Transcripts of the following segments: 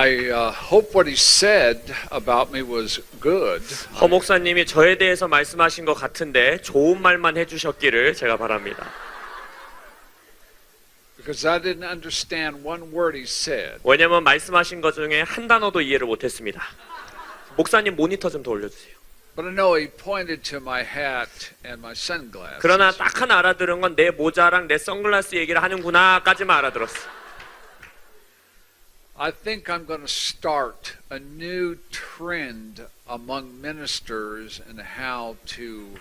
I hope what he said about me was good. 허 목사님이 저에 대해서 말씀하신 것 같은데 좋은 말만 해주셨기를 제가 바랍니다. Because I didn't understand one word he said. 왜냐면 말씀하신 것 중에 한 단어도 이해를 못했습니다. 목사님 모니터 좀 더 올려주세요. But I know he pointed to my hat and my sunglasses. 그러나 딱 하나 알아들은 건 내 모자랑 내 선글라스 얘기를 하는구나까지만 알아들었어. I think I'm going to start a new trend among ministers in how to,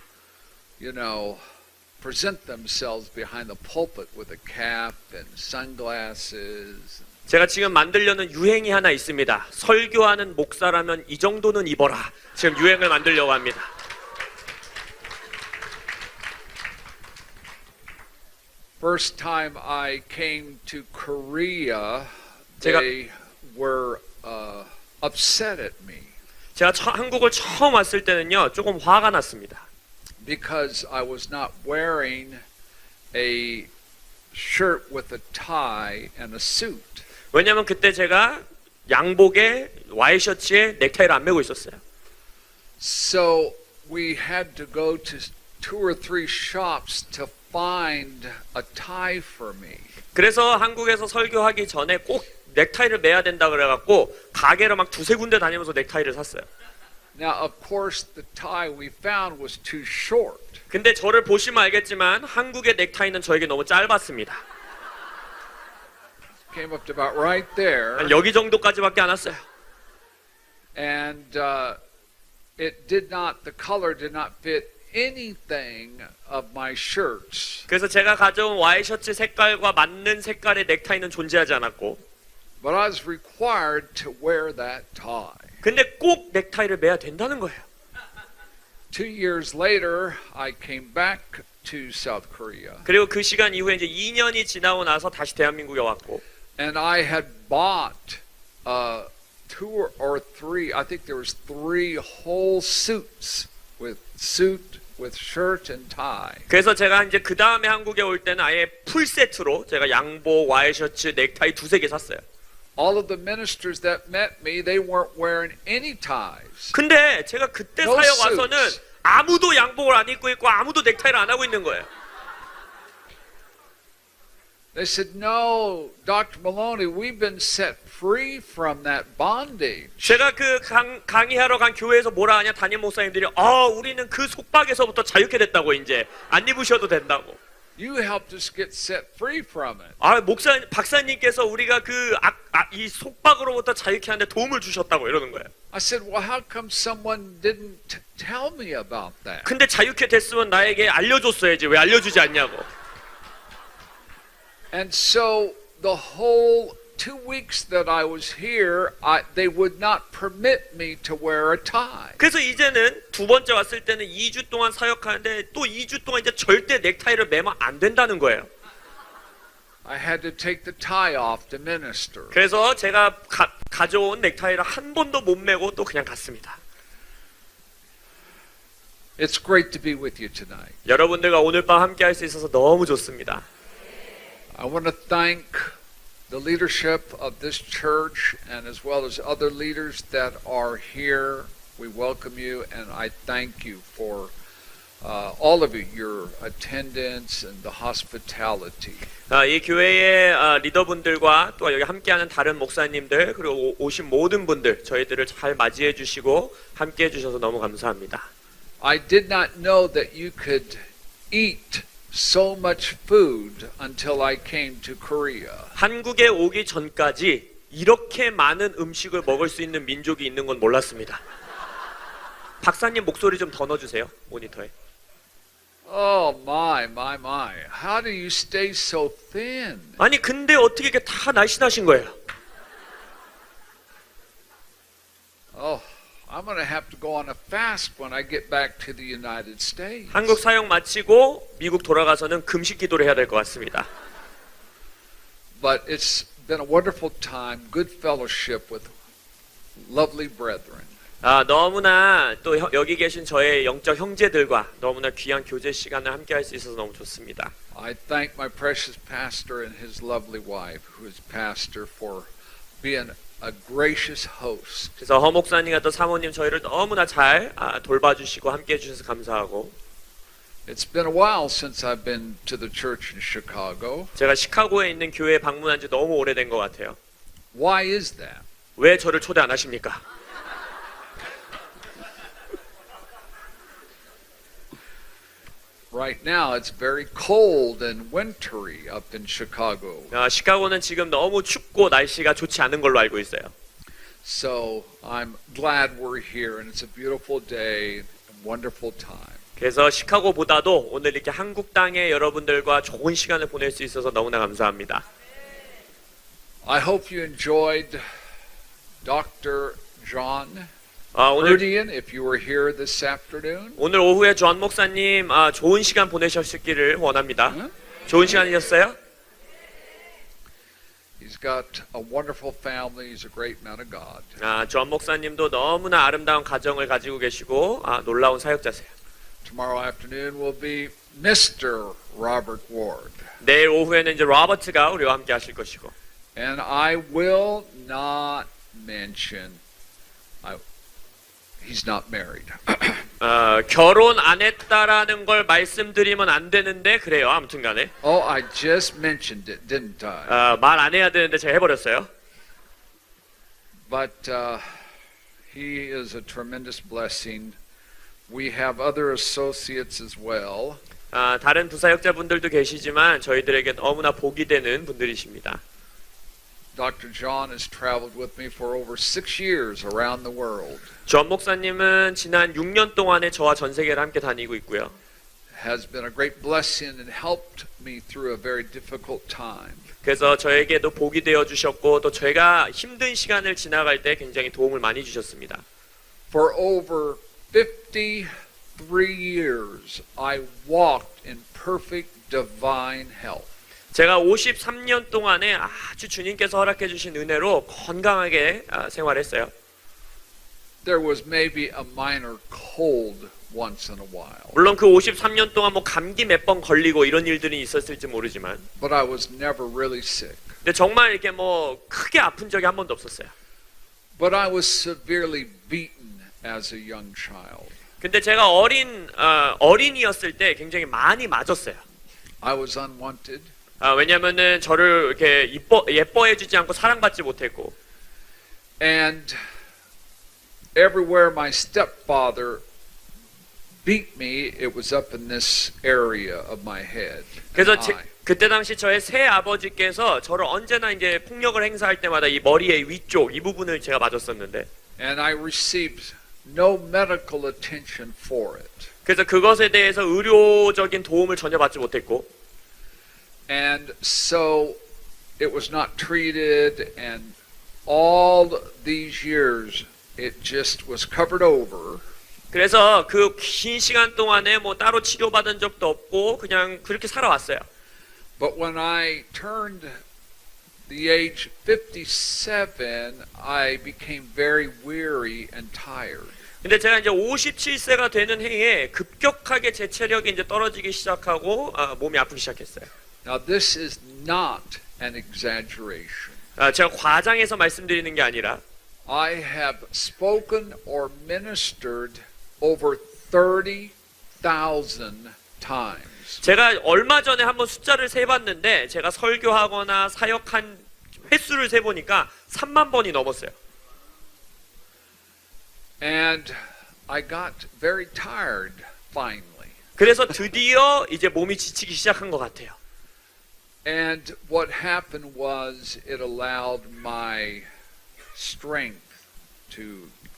present themselves behind the pulpit with a cap and sunglasses. 제가 지금 만들려는 유행이 하나 있습니다. 설교하는 목사라면 이 정도는 입어라. 지금 유행을 만들려고 합니다. First time I came to Korea, they were upset at me. 제가 한국을 처음 왔을 때는요, 조금 화가 났습니다. Because I was not wearing a shirt with a tie and a suit. 왜냐면 그때 제가 양복에 와이셔츠에 넥타이를 안 메고 있었어요. So we had to go to 2 or 3 shops to find a tie for me. 그래서 한국에서 설교하기 전에 꼭 넥타이를 매야 된다 그래갖고 가게를 막 2-3군데 다니면서 넥타이를 샀어요. Now, of course, the tie we found was too short. 근데 저를 보시면 알겠지만 한국의 넥타이는 저에게 너무 짧았습니다. Came up to about right there. 한 여기 정도까지밖에 안 왔어요. And the color did not fit anything of my shirts. 그래서 제가 가져온 와이셔츠 색깔과 맞는 색깔의 넥타이는 존재하지 않았고, But I was required to wear that tie. 근데 꼭 넥타이를 매야 된다는 거예요. 2 years later, I came back to South Korea. 그리고 그 시간 이후에 이제 2년이 지나고 나서 다시 대한민국에 왔고, And I had bought 2 or 3, I think there was 3 whole suits with shirt and tie. 그래서 제가 이제 그 다음에 한국에 올 때는 아예 풀 세트로 제가 양복, 와이셔츠, 넥타이 2-3개 샀어요. All of the ministers that met me, they weren't wearing any ties. 근데 제가 그때 No 사역 와서는 suits. 아무도 양복을 안 입고 있고 아무도 넥타이를 안 하고 있는 거예요. They said, "No, Dr. Maloney, we've been set free from that bondage." 제가 그 강의하러 간 교회에서 뭐라 하냐, 담임 목사님들이 우리는 그 속박에서부터 자유케 됐다고, 이제 안 입으셔도 된다고. You helped us get set free from it. 박사님께서 우리가 이 속박으로부터 자유케 하는데 도움을 주셨다고 이러는 거예요. I said, "Well, how come someone didn't tell me about that?" 근데 자유케 됐으면 나에게 알려줬어야지, 왜 알려주지 않냐고. And so the whole 2 weeks that I was here, they would not permit me to wear a tie. 그래서 이제는 두 번째 왔을 때는 2주 동안 사역하는데 또 2주 동안 이제 절대 넥타이를 매면 안 된다는 거예요. I had to take the tie off to minister. 그래서 제가 가져온 넥타이를 한 번도 못 매고 또 그냥 갔습니다. It's great to be with you tonight. 여러분들과 오늘 밤 함께 할 수 있어서 너무 좋습니다. I want to thank the leadership of this church and as well as other leaders that are here. We welcome you and I thank you for all of you, your attendance and the hospitality. 이 교회의 리더분들과 또 여기 함께하는 다른 목사님들 그리고 오신 모든 분들 저희들을 잘 맞이해 주시고 함께해 주셔서 너무 감사합니다. I did not know that you could eat so much food until I came to Korea. 한국에 오기 전까지 이렇게 많은 음식을 먹을 수 있는 민족이 있는 건 몰랐습니다. 박사님 목소리 좀 더 넣어주세요, 모니터에. Oh my. How do you stay so thin? 아니 근데 어떻게 이게 다 날씬하신 거예요? Oh, I'm going to have to go on a fast when I get back to the United States. 한국 사역 마치고 미국 돌아가서는 금식 기도를 해야 될 것 같습니다. But it's been a wonderful time, good fellowship with lovely brethren. 너무나 또 여기 계신 저의 영적 형제들과 너무나 귀한 교제 시간을 함께 할 수 있어서 너무 좋습니다. I thank my precious pastor and his lovely wife, who is pastor, for being a gracious host. 그래서 허 목사님과 또 사모님 저희를 너무나 잘 돌봐주시고 함께해 주셔서 감사하고 It's been a while since I've been to the church in Chicago. 제가 시카고에 있는 교회에 방문한 지 너무 오래된 것 같아요. Why is that? 왜 저를 초대 안 하십니까? Right now it's very cold and wintry up in Chicago. 시카고는 지금 너무 춥고 날씨가 좋지 않은 걸로 알고 있어요. So I'm glad we're here and it's a beautiful day and wonderful time. 그래서 시카고보다도 오늘 이렇게 한국 땅에 여러분들과 좋은 시간을 보낼 수 있어서 너무나 감사합니다. I hope you enjoyed Dr. John 오늘 Erdian if you were here this afternoon. 오늘 오후에 존 목사님 좋은 시간 보내셨기를 원합니다. 좋은 시간이셨어요? He's got a wonderful family. He's a great man of God. 존 목사님도 너무나 아름다운 가정을 가지고 계시고 놀라운 사역자세요. Tomorrow afternoon will be Mr. Robert Ward. 내일 오후에는 이제 로버트가 우리와 함께 하실 것이고. And I will not mention he's not married. 결혼 안 했다라는 걸 말씀드리면 안 되는데 그래요. 아무튼간에 Oh, I just mentioned it, didn't I? 말 안 해야 되는데 제가 해버렸어요. But he is a tremendous blessing. We have other associates as well. 다른 부사역자분들도 계시지만 저희들에게 너무나 복이 되는 분들이십니다. Dr. John has traveled with me for over 6 years around the world. 존 목사님은 지난 6년 동안에 저와 전 세계를 함께 다니고 있고요. Has been a great blessing and helped me through a very difficult time. 그래서 저에게도 복이 되어 주셨고 또 제가 힘든 시간을 지나갈 때 굉장히 도움을 많이 주셨습니다. For over 53 years, I walked in perfect divine health. 제가 53년 동안에 아주 주님께서 허락해 주신 은혜로 건강하게 생활했어요. There was maybe a minor cold once in a while, 물론 그 53년 동안 뭐 감기 몇 번 걸리고 이런 일들이 있었을지 모르지만 but I was never really sick. 근데 정말 이렇게 뭐 크게 아픈 적이 한 번도 없었어요. But I was severely beaten as a young child. 근데 제가 어린이였을 때 굉장히 많이 맞았어요. I was unwanted. 왜냐면은 저를 이렇게 예뻐해 주지 않고 사랑받지 못했고 And everywhere my stepfather beat me, it was up in this area of my head. 그래서 and eye. 그때 당시 저의 새 아버지께서 저를 언제나 이제 폭력을 행사할 때마다 이 머리의 위쪽 이 부분을 제가 맞았었는데 And I received no medical attention for it. 그래서 그것에 대해서 의료적인 도움을 전혀 받지 못했고 And so it was not treated, and all these years it just was covered over. 그래서 그 긴 시간 동안에 뭐 따로 치료받은 적도 없고 그냥 그렇게 살아왔어요. But when I turned the age 57, I became very weary and tired. 근데 제가 이제 57세가 되는 해에 급격하게 제 체력이 이제 떨어지기 시작하고 몸이 아프기 시작했어요. Now this is not an exaggeration. 제가 과장해서 말씀드리는 게 아니라 I have spoken or ministered over 30,000 times. 제가 얼마 전에 한번 숫자를 세봤는데 제가 설교하거나 사역한 횟수를 세보니까 3만 번이 넘었어요. And I got very tired finally. 그래서 드디어 이제 몸이 지치기 시작한 것 같아요. And what happened was it allowed my strength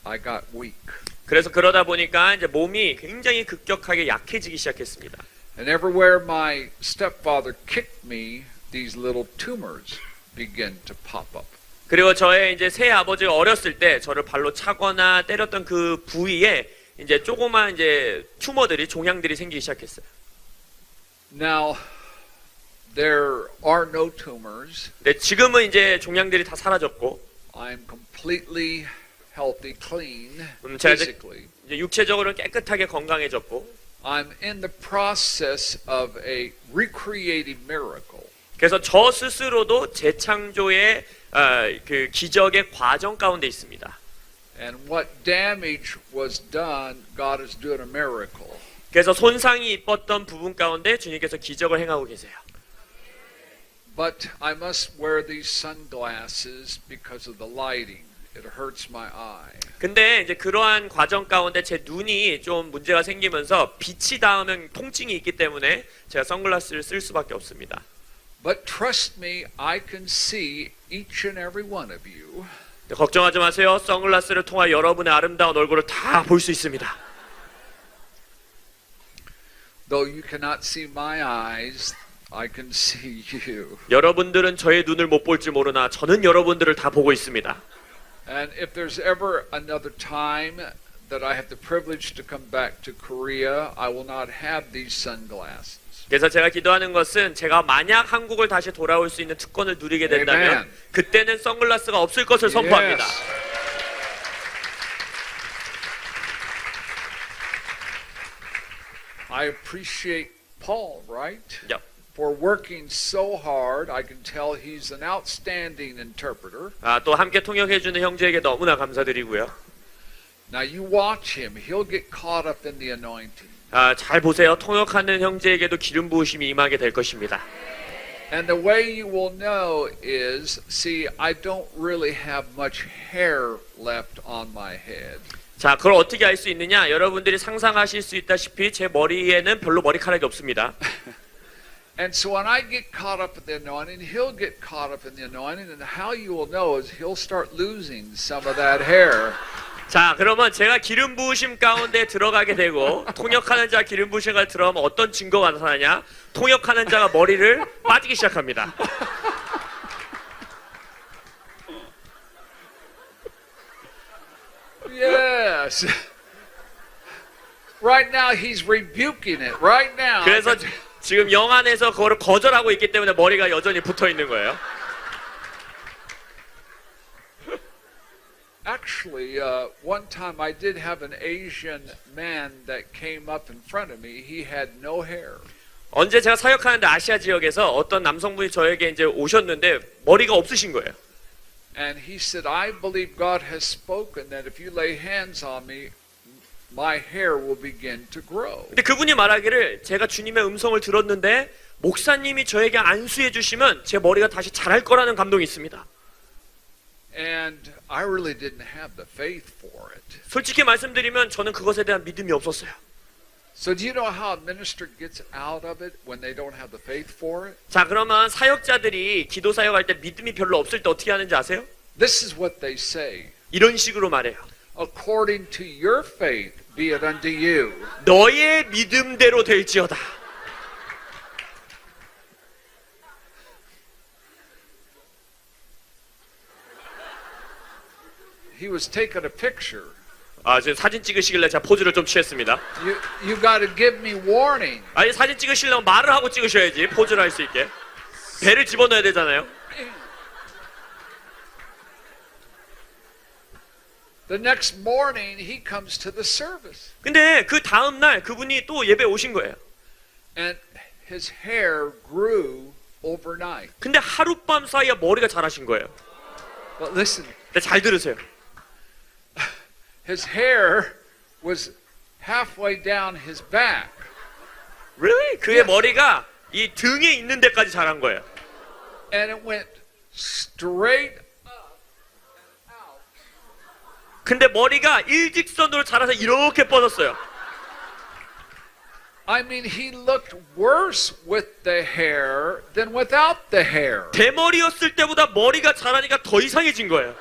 I got weak. 그래서 그러다 보니까 이제 몸이 굉장히 급격하게 약해지기 시작했습니다. And everywhere my stepfather kicked me, these little tumors began to pop up. 그리고 저의 이제 새 아버지가 어렸을 때 저를 발로 차거나 때렸던 그 부위에 이제 조그만 이제 튜머들이 종양들이 생기기 시작했어요. Now there are no tumors. 근데 지금은 이제 종양들이 다 사라졌고 I'm completely healthy, clean, 제가 physically. 이제 육체적으로 깨끗하게 건강해졌고 I'm in the process of a recreative miracle. 그래서 저 스스로도 재창조의 그 기적의 과정 가운데 있습니다. And what damage was done, God is doing a miracle. 그래서 손상이 입었던 부분 가운데 주님께서 기적을 행하고 계세요. But I must wear these sunglasses because of the lighting. It hurts my eye. 근데 이제 그러한 과정 가운데 제 눈이 좀 문제가 생기면서 빛이 닿으면 통증이 있기 때문에 제가 선글라스를 쓸 수밖에 없습니다. But trust me, I can see each and every one of you. 걱정하지 마세요. 선글라스를 통해 여러분의 아름다운 얼굴을 다 볼 수 있습니다. Though you cannot see my eyes, I can see you. 여러분들은 저의 눈을 못 볼지 모르나 저는 여러분들을 다 보고 있습니다. And if there's ever another time that I have the privilege to come back to Korea, I will not have these sunglasses. 그래서 제가 기도하는 것은 제가 만약 한국을 다시 돌아올 수 있는 특권을 누리게 된다면 Amen. 그때는 선글라스가 없을 것을 선포합니다. Yes. I appreciate Paul, right? Yep. For working so hard. I can tell he's an outstanding interpreter. 또 함께 통역해주는 형제에게 너무나 감사드리고요. Now you watch him. He'll get caught up in the anointing. 잘 보세요. 통역하는 형제에게도 기름 부으심이 임하게 될 것입니다. And the way you will know is, see, I don't really have much hair left on my head. 자, 그걸 어떻게 알 수 있느냐? 여러분들이 상상하실 수 있다시피 제 머리에는 별로 머리카락이 없습니다. And so when I get caught up in the anointing, he'll get caught up in the anointing, and how you will know is he'll start losing some of that hair. 자, 그러면 제가 기름 부으심 가운데 들어가게 되고 통역하는 자 기름 부으심에 들어가면 어떤 증거가 나타나냐? 통역하는 자가 머리를 빠지기 시작합니다. Yes. Right now he's rebuking it. Right now. 그래서 지금 영 안에서 그거를 거절하고 있기 때문에 머리가 여전히 붙어 있는 거예요. Actually, one time I did have an Asian man that came up in front of me. He had no hair. 언제 제가 사역하는데 아시아 지역에서 어떤 남성분이 저에게 이제 오셨는데 머리가 없으신 거예요. And he said, I believe God has spoken that if you lay hands on me, my hair will begin to grow. 근데 그분이 말하기를 제가 주님의 음성을 들었는데 목사님이 저에게 안수해 주시면 제 머리가 다시 자랄 거라는 감동이 있습니다. And I really didn't have the faith for it. 솔직히 말씀드리면 저는 그것에 대한 믿음이 없었어요. So do you know how a minister gets out of it when they don't have the faith for it? 자, 그러면 사역자들이 기도 사역할 때 믿음이 별로 없을 때 어떻게 하는지 아세요? This is what they say. 이런 식으로 말해요. According to your faith, be it unto you. 너의 믿음대로 될지어다. He was taking a picture. 지금 사진 찍으시길래 제가 포즈를 좀 취했습니다. You got to give me warning. 아니, 사진 찍으시려면 말을 하고 찍으셔야지 포즈를 할 수 있게. 배를 집어넣어야 되잖아요. The next morning he comes to the service. 근데 그 다음 날 그분이 또 예배 오신 거예요. And his hair grew overnight. 근데 하룻밤 사이에 머리가 자라신 거예요. But listen, 근데 잘 들으세요. his hair was halfway down his back. Really? 그의 머리가 이 등에 있는 데까지 자란 거예요. And it went straight up and out. 근데 머리가 일직선으로 자라서 이렇게 뻗었어요. I mean, he looked worse with the hair than without the hair. 대머리였을 때보다 머리가 자라니까 더 이상해진 거예요.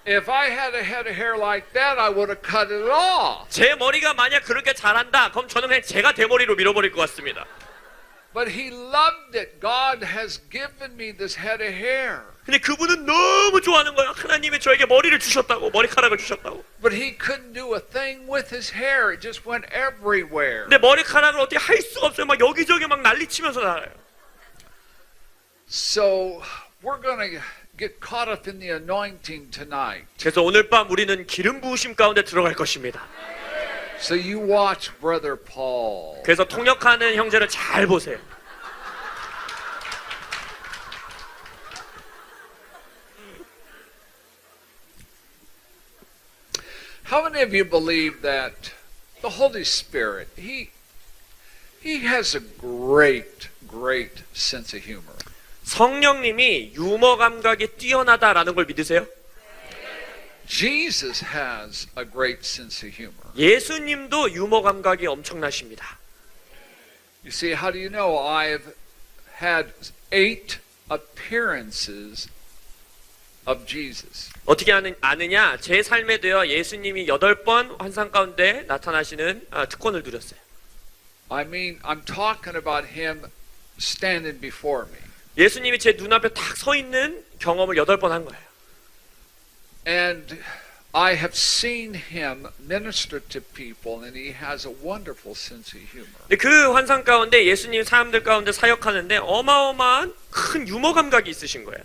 If I had a head of hair like that, I would have cut it off. 제 머리가 만약 그렇게 자란다, 그럼 저는 그냥 제가 대머리로 밀어버릴 것 같습니다. But he loved it. God has given me this head of hair. 근데 그분은 너무 좋아하는 거예요. 하나님이 저에게 머리를 주셨다고, 머리카락을 주셨다고. But he couldn't do a thing with his hair. It just went everywhere. 근데 머리카락을 어떻게 할 수가 없어요. 막 여기저기 막 난리치면서 나요. So we're going to get caught up in the anointing tonight. 그래서 오늘 밤 우리는 기름 부으심 가운데 들어갈 것입니다. So you watch Brother Paul. 그래서 통역하는 형제를 잘 보세요. many of you believe that the Holy Spirit, he has a great sense of humor? 성령님이 유머 감각이 뛰어나다라는 걸 믿으세요? Jesus has a great sense of humor. 예수님도 유머 감각이 엄청나십니다. You see, how do you know? I've had 8 appearances of Jesus. 어떻게 아느냐? 제 삶에 되어 예수님이 8번 환상 가운데 나타나시는 특권을 누렸어요. I mean, I'm talking about him standing before me. 예수님이 제 눈앞에 딱 서 있는 경험을 8번 한 거예요. And I have seen him minister to people, and he has a wonderful sense of humor. 근데 그 환상 가운데 예수님 사람들 가운데 사역하는데 어마어마한 큰 유머 감각이 있으신 거예요.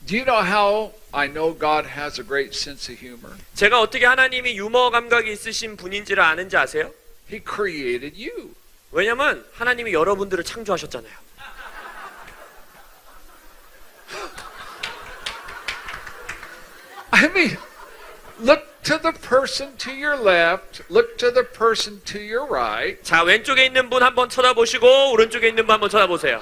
Do you know how I know God has a great sense of humor? 제가 어떻게 하나님이 유머 감각이 있으신 분인지를 아는지 아세요? He created you. 왜냐면 하나님이 여러분들을 창조하셨잖아요. I mean, look to the person to your left, look to the person to your right. 자, 왼쪽에 있는 분 한번 쳐다보시고 오른쪽에 있는 분 한번 쳐다보세요.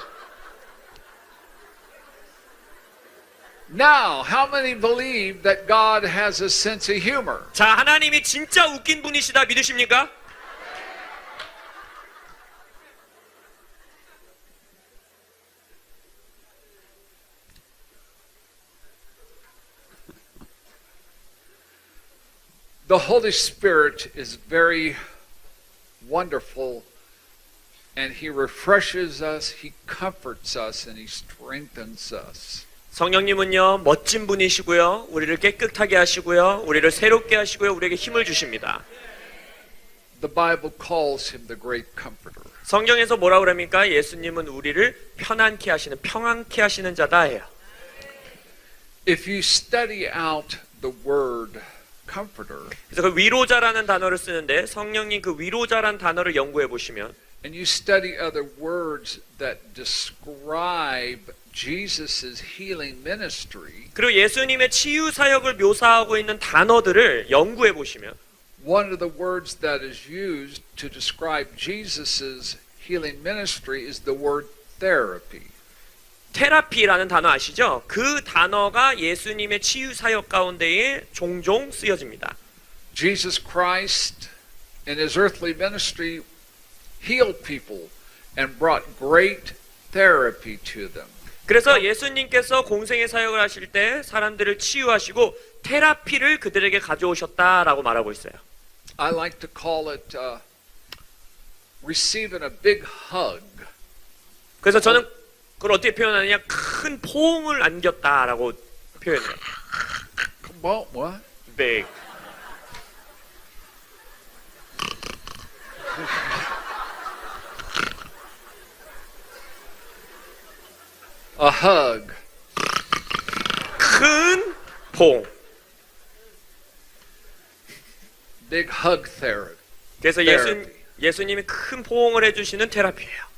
Now, how many believe that God has a sense of humor? 자, 하나님이 진짜 웃긴 분이시다 믿으십니까? The Holy Spirit is very wonderful, and He refreshes us, He comforts us, and He strengthens us. 성령님은요 멋진 분이시고요 우리를 깨끗하게 하시고요 우리를 새롭게 하시고요 우리에게 힘을 주십니다. The Bible calls Him the great comforter. 성경에서 뭐라 그럽니까? 예수님은 우리를 편안케 하시는 평안케 하시는 자다예요. If you study out the word comforter, 그래서 그 위로자라는 단어를 쓰는데 성령님 그 위로자라는 단어를 연구해 보시면 and you study other words that describe Jesus' healing ministry, 그리고 예수님의 치유 사역을 묘사하고 있는 단어들을 연구해 보시면 one of the words that is used to describe Jesus' healing ministry is the word therapy. 테라피라는 단어 아시죠? 그 단어가 예수님의 치유 사역 가운데에 종종 쓰여집니다. Jesus Christ in His earthly ministry healed people and brought great therapy to them. 그래서 예수님께서 공생의 사역을 하실 때 사람들을 치유하시고 테라피를 그들에게 가져오셨다라고 말하고 있어요. I like to call it receiving a big hug. 그래서 저는 그걸 어떻게 표현하느냐? 큰 포옹을 안겼다라고 표현해요. Come on, what? Big. A hug. 큰 포옹. Big hug therapy. 그래서 예수님이 큰 포옹을 해주시는 테라피예요.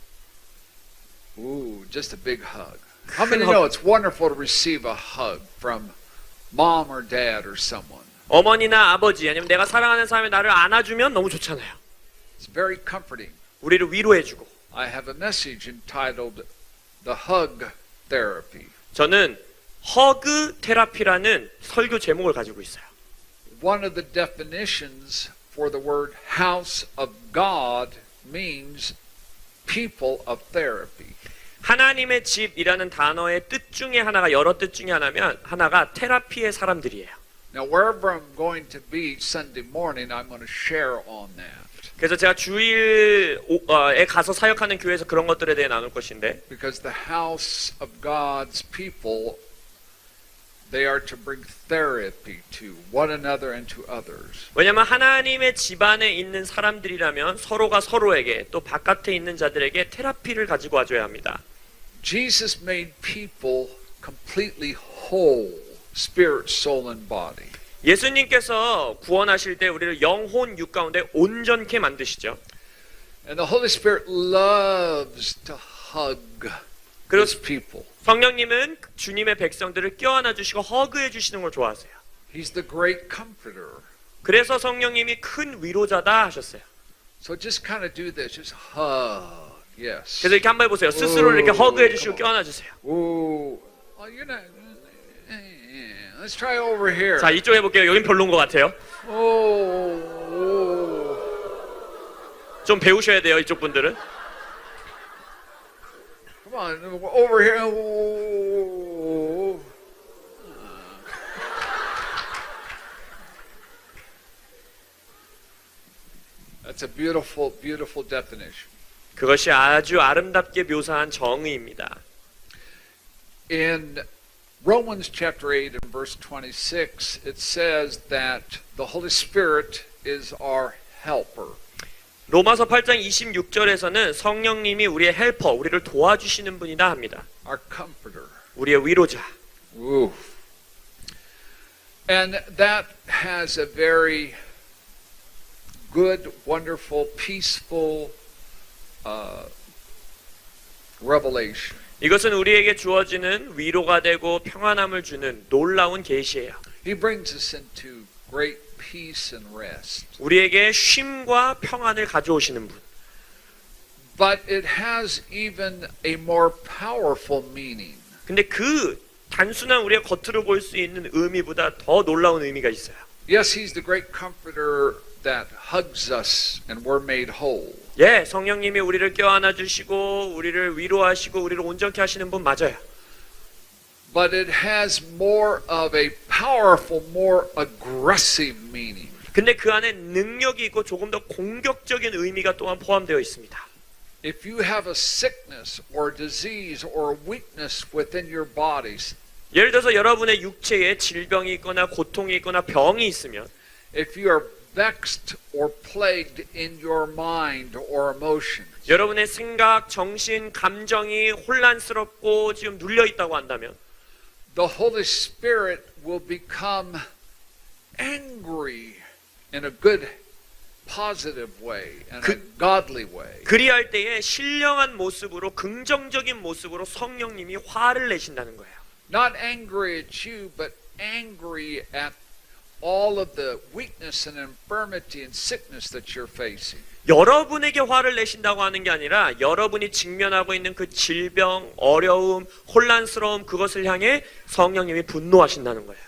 Ooh, just a big hug. How many know it's wonderful to receive a hug from mom or dad or someone? 어머니나 아버지 아니면 내가 사랑하는 사람이 나를 안아주면 너무 좋잖아요. It's very comforting. 우리를 위로해주고. I have a message entitled The Hug Therapy. 저는 허그 테라피라는 설교 제목을 가지고 있어요. One of the definitions for the word house of God means people of therapy. 하나님의 집이라는 단어의 뜻 중에 하나가 여러 뜻 중에 하나가 테라피의 사람들이에요. Now, wherever I'm going to be Sunday morning, I'm going to share on that. 그래서 제가 주일에 가서 사역하는 교회에서 그런 것들에 대해 나눌 것인데 Because the house of God's people, they are to bring therapy to one another and to others. 왜냐하면 하나님의 집안에 있는 사람들이라면 서로가 서로에게 또 바깥에 있는 자들에게 테라피를 가지고 와줘야 합니다. Jesus made people completely whole, spirit, soul, and body. 예수님께서 구원하실 때 우리를 영혼 육 가운데 온전케 만드시죠. And the Holy Spirit loves to hug His people. 성령님은 주님의 백성들을 껴안아 주시고 허그해 주시는 걸 좋아하세요. He's the great comforter. 그래서 성령님이 큰 위로자다 하셨어요. So just kind of do this. Just hug. Yes. 그래서 이렇게 한번 해보세요. 스스로를 이렇게 허그해 주시고 come on. 껴안아 주세요. Ooh. Oh, you're not. Let's try over here. 자, 이쪽 해볼게요. 여긴 별로인 것 같아요. Oh. 좀 배우셔야 돼요, 이쪽 분들은. Come on, over here. Oh. That's a beautiful, beautiful definition. 그것이 아주 아름답게 묘사한 정의입니다. In Romans chapter 8 and verse 26, it says that the Holy Spirit is our helper. 로마서 8장 26절에서는 성령님이 우리의 헬퍼, 우리를 도와주시는 분이다 합니다. Our comforter. 우리의 위로자. Ooh. And that has a very good, wonderful, peaceful revelation. 이것은 우리에게 주어지는 위로가 되고 평안함을 주는 놀라운 계시예요. He brings us into great peace and rest. 우리에게 쉼과 평안을 가져오시는 분. But it has even a more powerful meaning. 근데 그 단순한 우리가 겉으로 볼 수 있는 의미보다 더 놀라운 의미가 있어요. Yes, he's the great comforter that hugs us and we're made whole. 예, 성령님이 우리를 껴안아 주시고 우리를 위로하시고 우리를 온전케 하시는 분 맞아요. But it has more of a powerful, more aggressive meaning. 근데 그 안에 능력이 있고 조금 더 공격적인 의미가 또한 포함되어 있습니다. If you have a sickness or disease or weakness within your bodies, 예를 들어서 여러분의 육체에 질병이 있거나 고통이 있거나 병이 있으면 if you are vexed or plagued in your mind or emotions, 여러분의 생각, 정신, 감정이 혼란스럽고 지금 눌려 있다고 한다면 the Holy Spirit will become angry in a good, positive way, in a godly way. 그리할 때에 신령한 모습으로 긍정적인 모습으로 성령님이 화를 내신다는 거예요. Not angry at you, but angry at all of the weakness and infirmity and sickness that you're facing. 여러분에게 화를 내신다고 하는 게 아니라 여러분이 직면하고 있는 그 질병, 어려움, 혼란스러움 그것을 향해 성령님이 분노하신다는 거예요.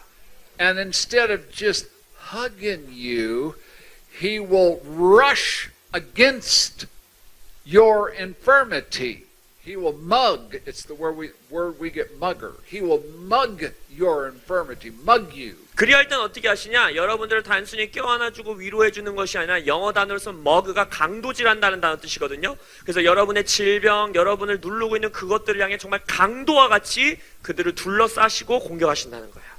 And instead of just hugging you, he will rush against your infirmity. He will mug. It's the word we get mugger. He will mug your infirmity, mug you. 그리할 땐 어떻게 하시냐? 여러분들을 단순히 껴안아주고 위로해주는 것이 아니라 영어 단어로서 머그가 강도질한다는 단어 뜻이거든요. 그래서 여러분의 질병, 여러분을 누르고 있는 그것들을 향해 정말 강도와 같이 그들을 둘러싸시고 공격하신다는 거예요.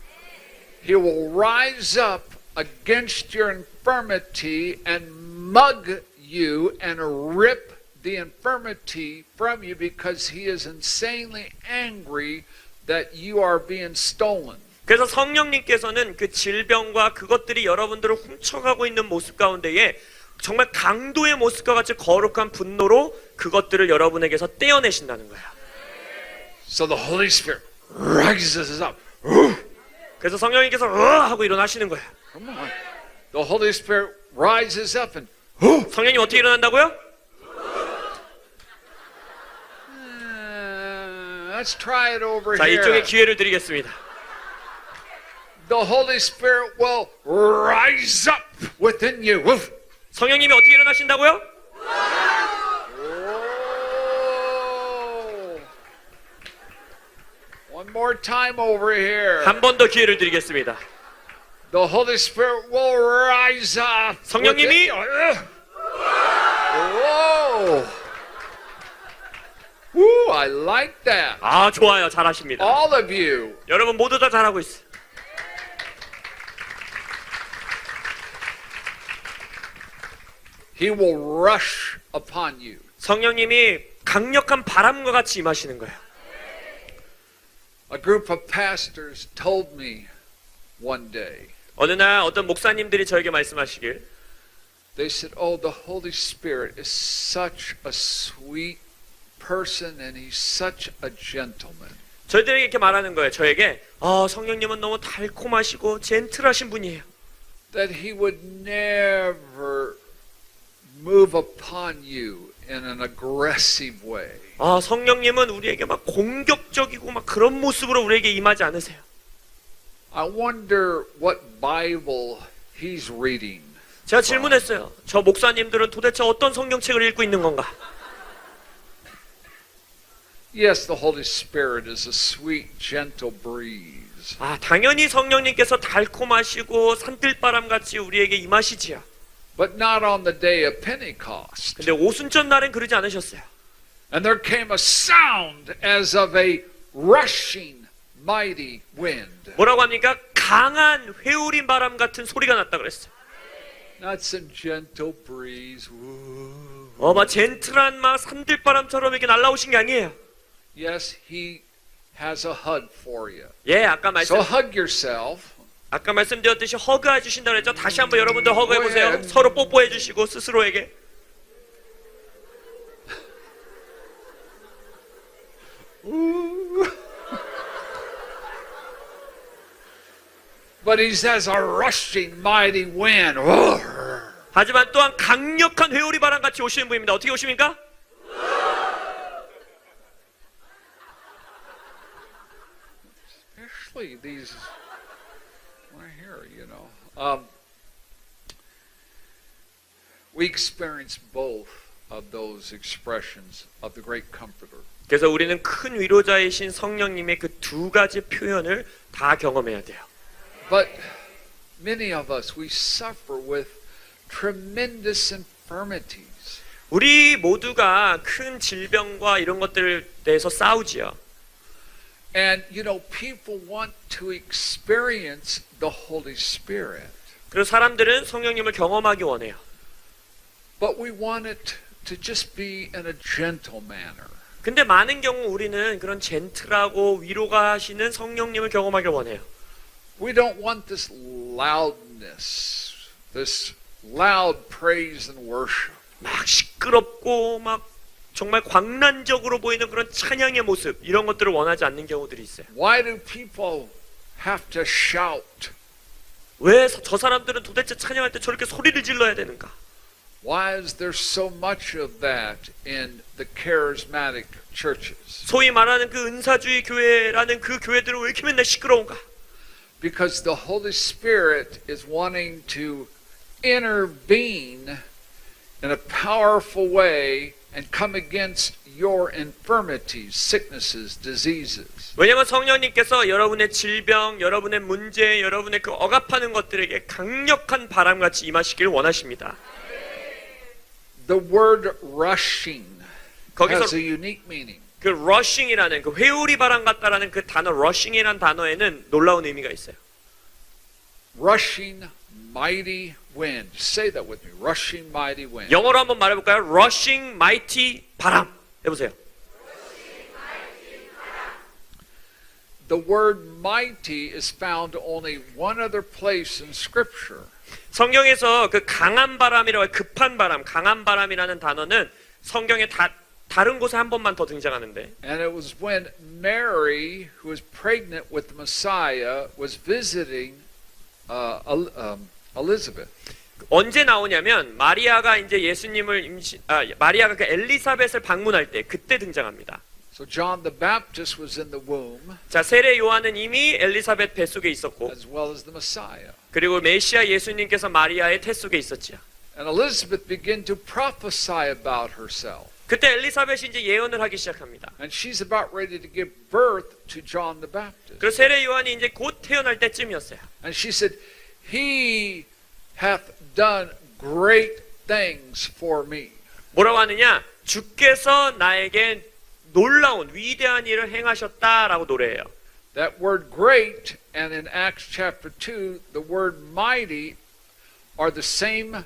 He will rise up against your infirmity and mug you and rip the infirmity from you because he is insanely angry that you are being stolen. 그래서 성령님께서는 그 질병과 그것들이 여러분들을 훔쳐가고 있는 모습 가운데에 정말 강도의 모습과 같이 거룩한 분노로 그것들을 여러분에게서 떼어내신다는 거예요. So the Holy Spirit rises up. 그래서 성령님께서 하고 일어나시는 거예요. Come on. The Holy Spirit rises up and 성령님 어떻게 일어난다고요? let's try it over 자, 이쪽에 here. 기회를 드리겠습니다. The Holy Spirit will rise up within you. 성령님이 어떻게 일어나신다고요? Oh. One more time over here. 한 번 더 기회를 드리겠습니다. The Holy Spirit will rise up. 성령님이 Whoa. Woo, I like that. 아, 좋아요. 잘하십니다. All of you. 여러분 모두 다 잘하고 있어요. He will rush upon you. 성령님이 강력한 바람과 같이 임하시는 거예요. A group of pastors told me one day, 어느 날 어떤 목사님들이 저에게 말씀하시길 they said, oh, the Holy Spirit is such a sweet person and he's such a gentleman. 저희들에게 이렇게 말하는 거예요. 저에게 성령님은 너무 달콤하시고 젠틀하신 분이에요. that he would never move upon you in an aggressive way. 성령님은 우리에게 막 공격적이고 막 그런 모습으로 우리에게 임하지 않으세요. I wonder what Bible he's reading. 제가 질문했어요. 저 목사님들은 도대체 어떤 성경책을 읽고 있는 건가? Yes, the Holy Spirit is a sweet, gentle breeze. 당연히 성령님께서 달콤하시고 산들바람 같이 우리에게 임하시지요. But not on the day of Pentecost. 근데 오순절 날엔 그러지 않으셨어요. And there came a sound as of a rushing mighty wind. 뭐라고 합니까? 강한 회오리 바람 같은 소리가 났다 그랬어요. Not some gentle breeze. Woo. 막 젠틀한 막 산들바람처럼 이렇게 날라오신 게 아니에요. Yes, he has a hug for you. 아까 So hug yourself. 아까 말씀드렸듯이 허그해 주신다 그랬죠. 다시 한번 여러분들 허그해 보세요. 서로 뽀뽀해 주시고 스스로에게. But he says a rushing mighty wind. 하지만 또한 강력한 회오리 바람 같이 오시는 분입니다. 어떻게 오십니까? Especially these right here, you know. We experience both of those expressions of the great comforter. 그래서 우리는 큰 위로자이신 성령님의 그 두 가지 표현을 다 경험해야 돼요. But many of us, we suffer with tremendous infirmities. 우리 모두가 큰 질병과 이런 것들에 대해서 싸우지요. And you know, people want to experience the Holy Spirit. 그리고 사람들은 성령님을 경험하기 원해요. But we want it to just be in a gentle manner. 근데 많은 경우 우리는 그런 젠틀하고 위로가 하시는 성령님을 경험하길 원해요. We don't want this loudness, this loud praise and worship. 막 시끄럽고 막 정말 광란적으로 보이는 그런 찬양의 모습 이런 것들을 원하지 않는 경우들이 있어요. Why do people have to shout? 왜 저 사람들은 도대체 찬양할 때 저렇게 소리를 질러야 되는가? Why is there so much of that in the charismatic churches? 소위 말하는 그 은사주의 교회라는 그 교회들은 왜 이렇게 맨날 시끄러운가? Because the Holy Spirit is wanting to intervene in a powerful way and come against your infirmities, sicknesses, diseases. 왜냐하면 성령님께서 여러분의 질병, 여러분의 문제, 여러분의 그 억압하는 것들에게 강력한 바람같이 임하시길 원하십니다. The word rushing 거기서 has a unique meaning. 그 rushing이라는 그 회오리 바람 같다라는 그 단어 rushing이라는 단어에는 놀라운 의미가 있어요. Rushing mighty wind. Say that with me. Rushing mighty wind. 영어로 한번 말해볼까요? rushing mighty 바람 해보세요. The word mighty is found only one other place in Scripture. 성경에서 그 강한 바람이라고 급한 바람, 강한 바람이라는 단어는 성경에 다른 곳에 한 번만 더 등장하는데. And it was when Mary, who was pregnant with the Messiah, was visiting Elizabeth. 언제 나오냐면 마리아가 이제 예수님을 마리아가 그 엘리사벳을 방문할 때 그때 등장합니다. So John the Baptist was in the womb, 자, 세례 요한은 이미 엘리사벳 뱃속에 있었고 as well as the Messiah. 그리고 메시아 예수님께서 마리아의 태 속에 있었지요. And Elizabeth began to prophesy about herself. 그때 엘리사벳이 이제 예언을 하기 시작합니다. And she's about ready to give birth to John the Baptist. 그리고 세례 요한이 이제 곧 태어날 때쯤이었어요. And she said, He hath done great things for me. 뭐라고 하느냐? 주께서 나에게 놀라운 위대한 일을 행하셨다라고 노래해요. That word great and in Acts chapter 2, the word mighty are the same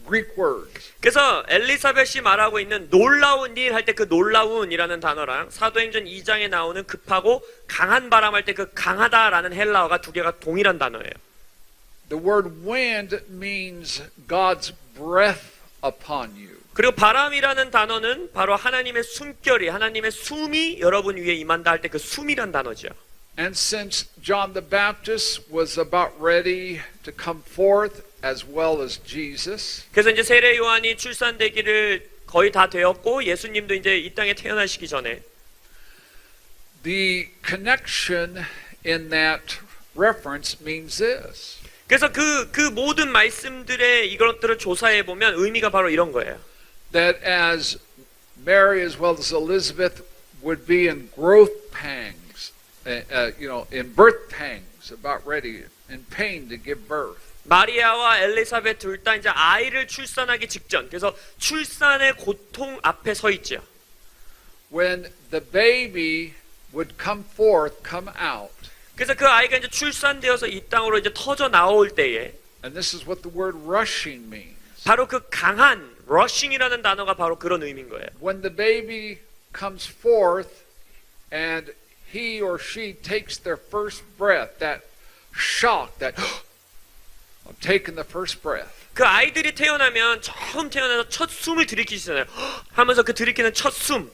Greek words. 그래서 엘리사벳이 말하고 있는 놀라운 일 할 때 그 놀라운이라는 단어랑 사도행전 2장에 나오는 급하고 강한 바람 할 때 그 강하다라는 헬라어가 두 개가 동일한 단어예요. The word wind means God's breath upon you. 그리고 바람이라는 단어는 바로 하나님의 숨결이, 하나님의 숨이 여러분 위에 임한다 할 때 그 숨이란 단어죠. And since John the Baptist was about ready to come forth as well as Jesus, 그래서 이제 세례 요한이 출산되기를 거의 다 되었고 예수님도 이제 이 땅에 태어나시기 전에 the connection in that reference means this. 그래서 그 모든 말씀들의 이것들을 조사해 보면 의미가 바로 이런 거예요. That as Mary as well as Elizabeth would be in growth pangs, in birth pangs, about ready, in pain to give birth. 마리아와 엘리사벳 둘 다 이제 아이를 출산하기 직전, 그래서 출산의 고통 앞에 서 있죠. When the baby would come forth, come out. 그래서 그 아이가 이제 출산되어서 이 땅으로 이제 터져 나올 때에, And this is what the word rushing means. 바로 그 강한 rushing이라는 단어가 바로 그런 의미인 거예요. When the baby comes forth and he or she takes their first breath, that shock, that I'm taking the first breath. 그 아이들이 태어나면 처음 태어나서 첫 숨을 들이키시잖아요. 하면서 그 들이키는 첫 숨.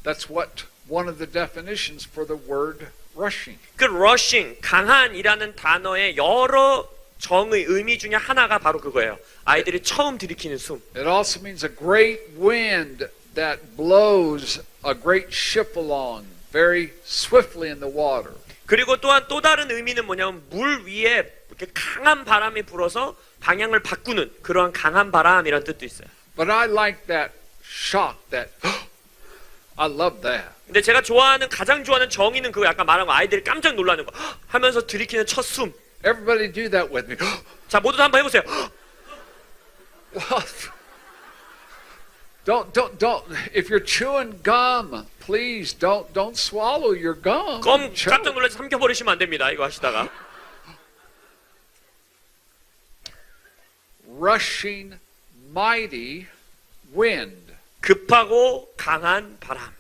That's what one of the definitions for the word rushing. 그 rushing, 강한이라는 단어의 여러 정의 의미 중에 하나가 바로 그거예요. 아이들이 처음 들이키는 숨. It also means a great wind that blows a great ship along very swiftly in the water. 그리고 또한 또 다른 의미는 뭐냐면 물 위에 이렇게 강한 바람이 불어서 방향을 바꾸는 그러한 강한 바람이라는 뜻도 있어요. But I like that shock, that I love that. 근데 제가 가장 좋아하는 정의는 그거 약간 말한 거, 아이들이 깜짝 놀라는 거 하면서 들이키는 첫 숨. Everybody do that with me. 자, 모두 다 한번 해보세요. Don't. If you're chewing gum, please don't swallow your gum. 껌 Choke. 깜짝 놀라서 삼켜버리시면 안 됩니다. 이거 하시다가. Rushing, mighty wind. 급하고 강한 바람.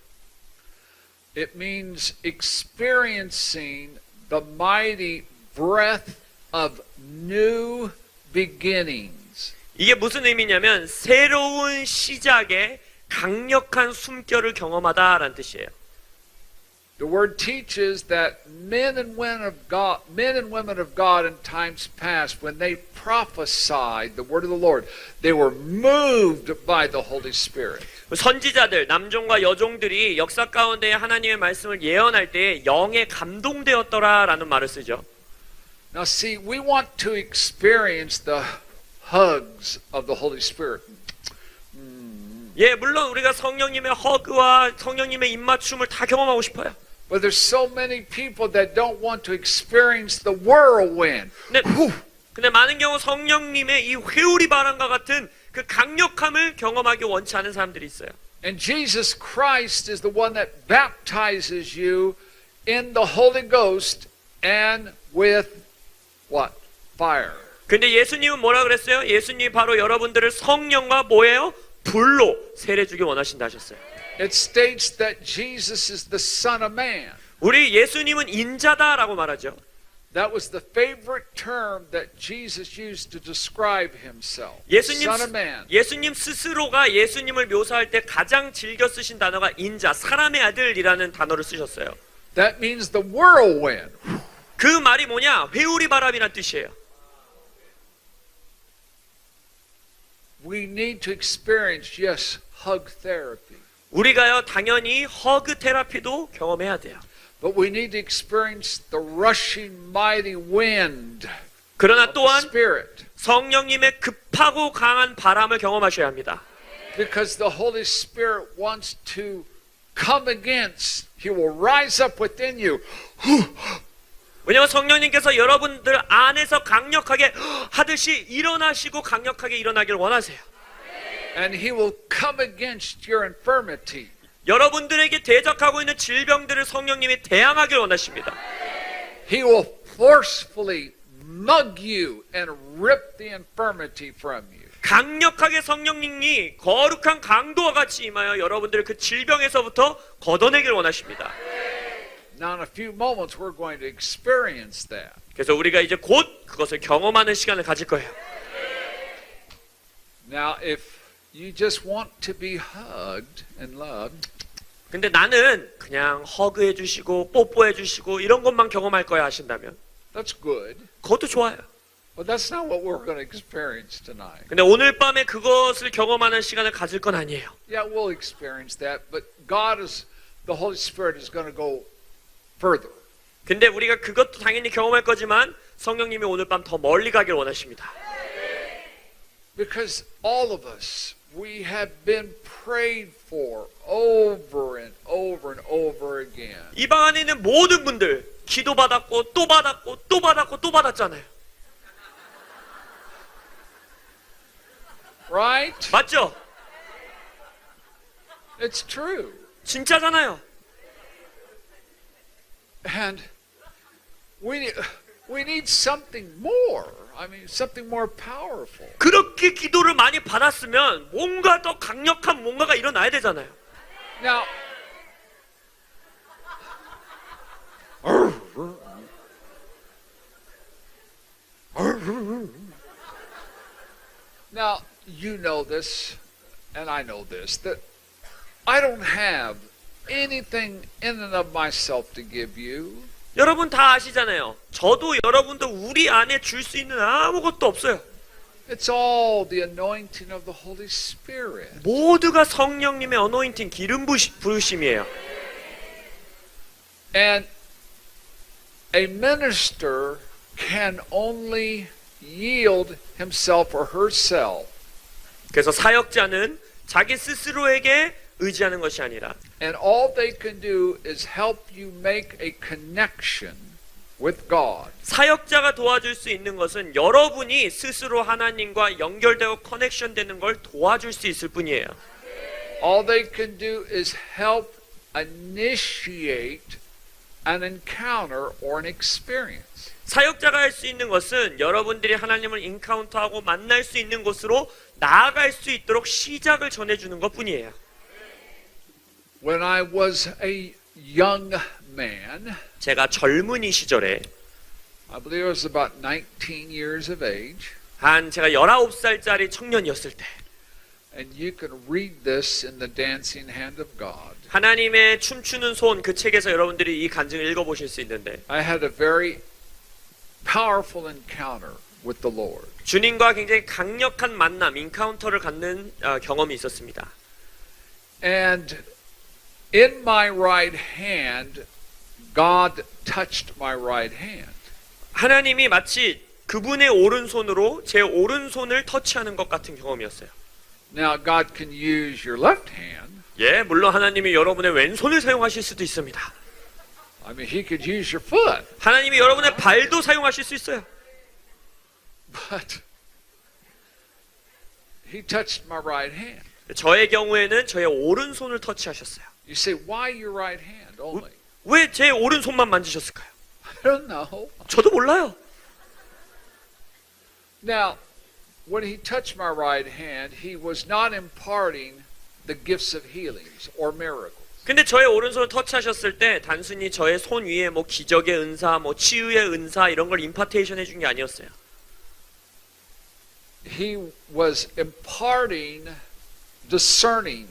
It means experiencing the mighty breath of new beginnings. 이게 무슨 의미냐면 새로운 시작에 강력한 숨결을 경험하다라는 뜻이에요. The word teaches that men and women of God in times past, when they prophesied the word of the Lord, they were moved by the Holy Spirit. 선지자들, 남종과 여종들이 역사 가운데 하나님의 말씀을 예언할 때 영에 감동되었더라라는 말을 쓰죠. Now see, we want to experience the hugs of the Holy Spirit. 예, 물론 우리가 성령님의 허그와 성령님의 입맞춤을 다 경험하고 싶어요. But there's so many people that don't want to experience the whirlwind. 근데 많은 경우 성령님의 이 회오리 바람과 같은 그 강력함을 경험하기 원치 않은 사람들이 있어요. And Jesus Christ is the one that baptizes you in the Holy Ghost and with what? Fire. 근데 예수님은 뭐라 그랬어요? 예수님이 바로 여러분들을 성령과 뭐예요? 불로 세례 주기 원하신다 하셨어요. It states that Jesus is the Son of Man. 우리 예수님은 인자다라고 말하죠. That was the favorite term that Jesus used to describe himself. Son of Man. 예수님 스스로가 예수님을 묘사할 때 가장 즐겨 쓰신 단어가 인자, 사람의 아들이라는 단어를 쓰셨어요. That means the whirlwind. 그 말이 뭐냐? 회오리 바람이란 뜻이에요. We need to experience, yes, hug therapy. 우리가요 당연히 허그 테라피도 경험해야 돼요. But we need to experience the rushing mighty wind 그러나 of the 또한 Spirit. 성령님의 급하고 강한 바람을 경험하셔야 합니다. Because the Holy Spirit wants to come against, He will rise up within you. 왜냐하면 성령님께서 여러분들 안에서 강력하게 하듯이 일어나시고 강력하게 일어나기를 원하세요. And He will come against your infirmity. 여러분들에게 대적하고 있는 질병들을 성령님이 대항하길 원하십니다. He will forcefully mug you and rip the infirmity from you. 강력하게 성령님이 거룩한 강도와 같이 임하여 여러분들을 그 질병에서부터 걷어내길 원하십니다. Now in a few moments we're going to experience that. 그래서 우리가 이제 곧 그것을 경험하는 시간을 가질 거예요. Now if you just want to be hugged and loved. 근데 나는 그냥 허그해 주시고 뽀뽀해 주시고 이런 것만 경험할 거야 하신다면 That's good. 그것도 좋아요. But that's not what we're going to experience tonight. 근데 오늘 밤에 그것을 경험하는 시간을 가질 건 아니에요. Yeah, we'll experience that, but the Holy Spirit is going to go further. 근데 우리가 그것도 당연히 경험할 거지만 성령님이 오늘 밤 더 멀리 가길 원하십니다. Because all of us, we have been prayed for over and over and over again. 이 방 안에 있는 모든 분들 기도받았고 또 받았고 또 받았고 또 받았잖아요. Right? 맞죠? It's true. 진짜잖아요. And we need something more. I mean, something more powerful. 그렇게 기도를 많이 받았으면 뭔가 더 강력한 뭔가가 일어나야 되잖아요. Now, now you know this, and I know this, that I don't have anything in and of myself to give you. 여러분 다 아시잖아요. 저도 여러분도 우리 안에 줄 수 있는 아무것도 없어요. It's all the anointing of the Holy Spirit. 모두가 성령님의 어노인팅 기름 부으심이에요. And a minister can only yield himself or herself. 그래서 사역자는 자기 스스로에게 의지하는 것이 아니라 And all they can do is help you make a connection with God. 사역자가 도와줄 수 있는 것은 여러분이 스스로 하나님과 연결되고 커넥션 되는 걸 도와줄 수 있을 뿐이에요. All they can do is help initiate an encounter or an experience. 사역자가 할 수 있는 것은 여러분들이 하나님을 인카운터하고 만날 수 있는 곳으로 나아갈 수 있도록 시작을 전해주는 것뿐이에요. When I was a young man, 제가 젊은이 시절에 I believe I was about 19 years of age, 제가 19살짜리 청년이었을 때 and you can read this in the dancing hand of God. 하나님의 춤추는 손 그 책에서 여러분들이 이 간증을 읽어보실 수 있는데 I had a very powerful encounter with the Lord. 주님과 굉장히 강력한 만남, 인카운터를 갖는 경험이 있었습니다. And in my right hand, God touched my right hand. 하나님이 마치 그분의 오른손으로 제 오른손을 터치하는 것 같은 경험이었어요. Now, God can use your left hand. 예, 물론 하나님이 여러분의 왼손을 사용하실 수도 있습니다. I mean, He could use your foot. 하나님이 여러분의 발도 사용하실 수 있어요. But He touched my right hand. 저의 경우에는 저의 오른손을 터치하셨어요. You say, why your right hand only? 왜 제 오른손만 만지셨을까요? I don't know. 저도 몰라요. Now, when He touched my right hand, He was not imparting the gifts of healings or miracles. 근데 저의 오른손을 터치하셨을 때 단순히 저의 손 위에 뭐 기적의 은사, 뭐 치유의 은사 이런 걸 임파테이션 해준 게 아니었어요. He was imparting discerning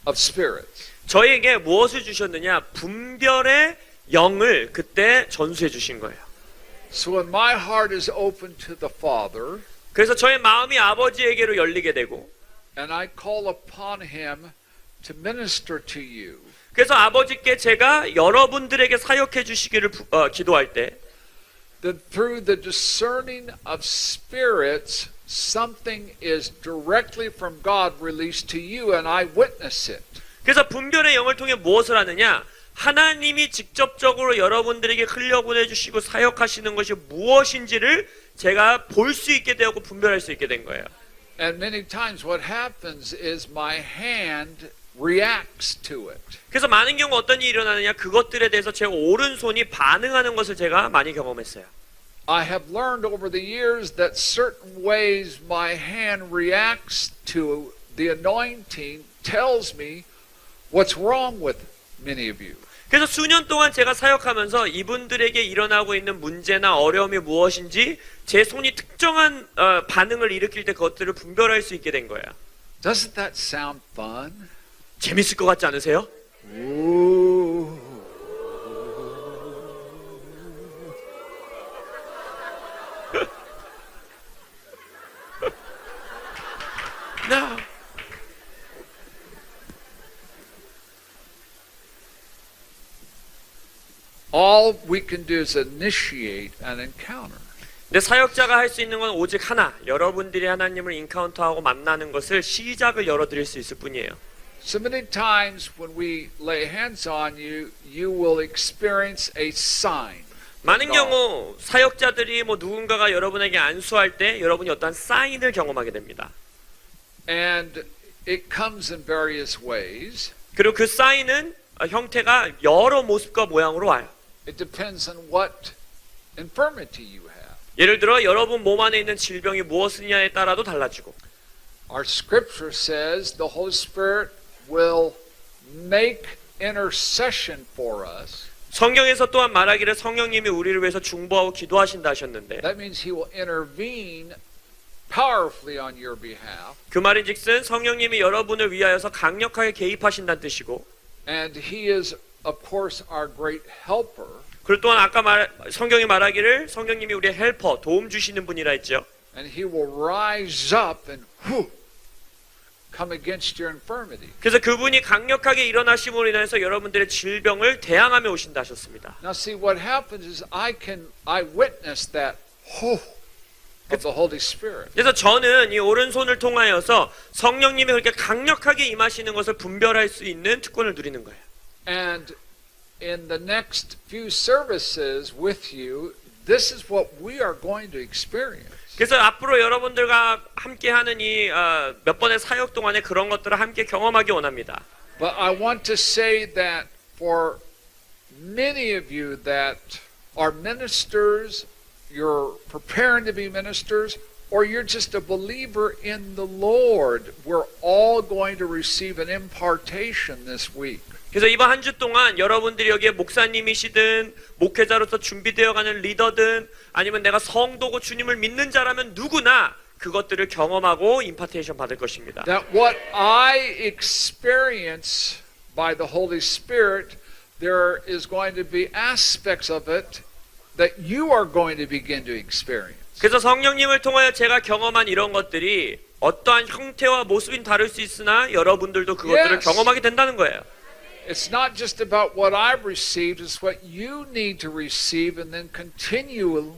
of spirits. 저에게 무엇을 주셨느냐? 분별의 영을 그때 전수해 주신 거예요. So when my heart is open to the Father, 그래서 저의 마음이 아버지에게로 열리게 되고 and I call upon Him to minister to you, 그래서 아버지께 제가 여러분들에게 사역해 주시기를 기도할 때 then through the discerning of spirits, something is directly from God released to you, and I witness it. 그래서 분별의 영을 통해 무엇을 하느냐? 하나님이 직접적으로 여러분들에게 흘려보내 주시고 사역하시는 것이 무엇인지를 제가 볼 수 있게 되고 분별할 수 있게 된 거예요. And many times what happens is my hand reacts to it. 그래서 많은 경우 어떤 일이 일어나느냐? 그것들에 대해서 제 오른손이 반응하는 것을 제가 많이 경험했어요. I have learned over the years that certain ways my hand reacts to the anointing tells me what's wrong with many of you. 그래서 수년 동안 제가 사역하면서 이분들에게 일어나고 있는 문제나 어려움이 무엇인지 제 손이 특정한 반응을 일으킬 때 그것들을 분별할 수 있게 된 거예요. Doesn't that sound fun? 재밌을 것 같지 않으세요? Ooh. No. All we can do is initiate an encounter. 근데 사역자가 할 수 있는 건 오직 하나, 여러분들이 하나님을 인카운터하고 만나는 것을 시작을 열어드릴 수 있을 뿐이에요. So many times when we lay hands on you, you will experience a sign. 많은 경우 사역자들이 뭐 누군가가 여러분에게 안수할 때 여러분이 어떠한 사인을 경험하게 됩니다. And it comes in various ways. 그리고 그 사인은 형태가 여러 모습과 모양으로 와요. It depends on what infirmity you have. 예를 들어 여러분 몸 안에 있는 질병이 무엇이냐에 따라도 달라지고, Our scripture says the Holy Spirit will make intercession for us. 성경에서 또한 말하기를 성령님이 우리를 위해서 중보하고 기도하신다 하셨는데, That means He will intervene powerfully on your behalf. 그 말인즉슨 성령님이 여러분을 위하여서 강력하게 개입하신다는 뜻이고, And He is, of course, our great helper. 그리고 또한 아까 성경이 말하기를 성령님이 우리의 헬퍼, 도움 주시는 분이라 했죠. And He will rise up and come against your infirmity. 그래서 그분이 강력하게 일어나심으로 인해서 여러분들의 질병을 대항하며 오신다 하셨습니다. Now see, what happens is I witness that of the Holy Spirit. 그래서 저는 이 오른손을 통하여서 성령님이 그렇게 강력하게 임하시는 것을 분별할 수 있는 특권을 누리는 거예요. And in the next few services with you, this is what we are going to experience. 그래서 앞으로 여러분들과 함께 하는 이 몇 번의 사역 동안에 그런 것들을 함께 경험하기 원합니다. But I want to say that for many of you that are ministers, you're preparing to be ministers, or you're just a believer in the Lord, we're all going to receive an impartation this week. 그래서 이번 한 주 동안 여러분들이 여기에 목사님이시든 목회자로서 준비되어가는 리더든 아니면 내가 성도고 주님을 믿는 자라면 누구나 그것들을 경험하고 임파테이션 받을 것입니다. That what I experience by the Holy Spirit, there is going to be aspects of it that you are going to begin to experience. 그래서 성령님을 통하여 제가 경험한 이런 것들이 어떠한 형태와 모습인 다를 수 있으나 여러분들도 그것들을 Yes. 경험하게 된다는 거예요. It's not just about what I've received, it's what you need to receive and then continually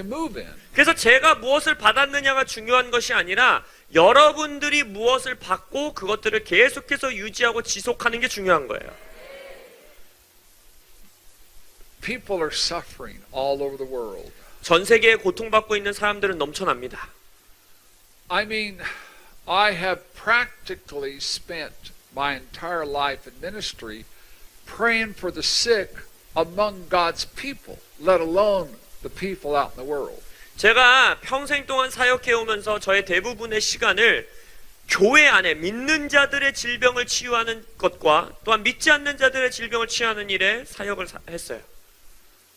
move in. 그래서 제가 무엇을 받았느냐가 중요한 것이 아니라 여러분들이 무엇을 받고 그것들을 계속해서 유지하고 지속하는 게 중요한 거예요. People are suffering all over the world. 전 세계에 고통받고 있는 사람들은 넘쳐납니다. I mean, I have practically spent my entire life in ministry praying for the sick among God's people, let alone the people out in the world. 제가 평생 동안 사역해 오면서 저의 대부분의 시간을 교회 안에 믿는 자들의 질병을 치유하는 것과 또한 믿지 않는 자들의 질병을 치유하는 일에 사역을 했어요.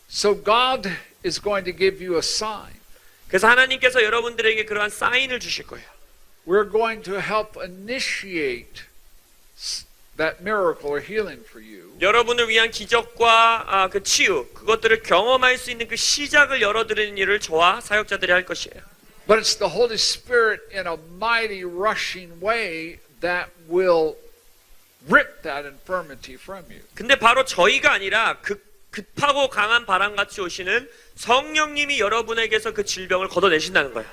So God is going to give you a sign. 그래서 하나님께서 여러분들에게 그러한 사인을 주실 거예요. We're going to help initiate that miracle or healing for you. 여러분을 위한 기적과 그 치유, 그것들을 경험할 수 있는 그 시작을 열어드리는 일을 저와 사역자들이 할 것이에요. But it's the Holy Spirit in a mighty rushing way that will rip that infirmity from you. 근데 바로 저희가 아니라 급하고 강한 바람같이 오시는 성령님이 여러분에게서 그 질병을 걷어내신다는 거예요.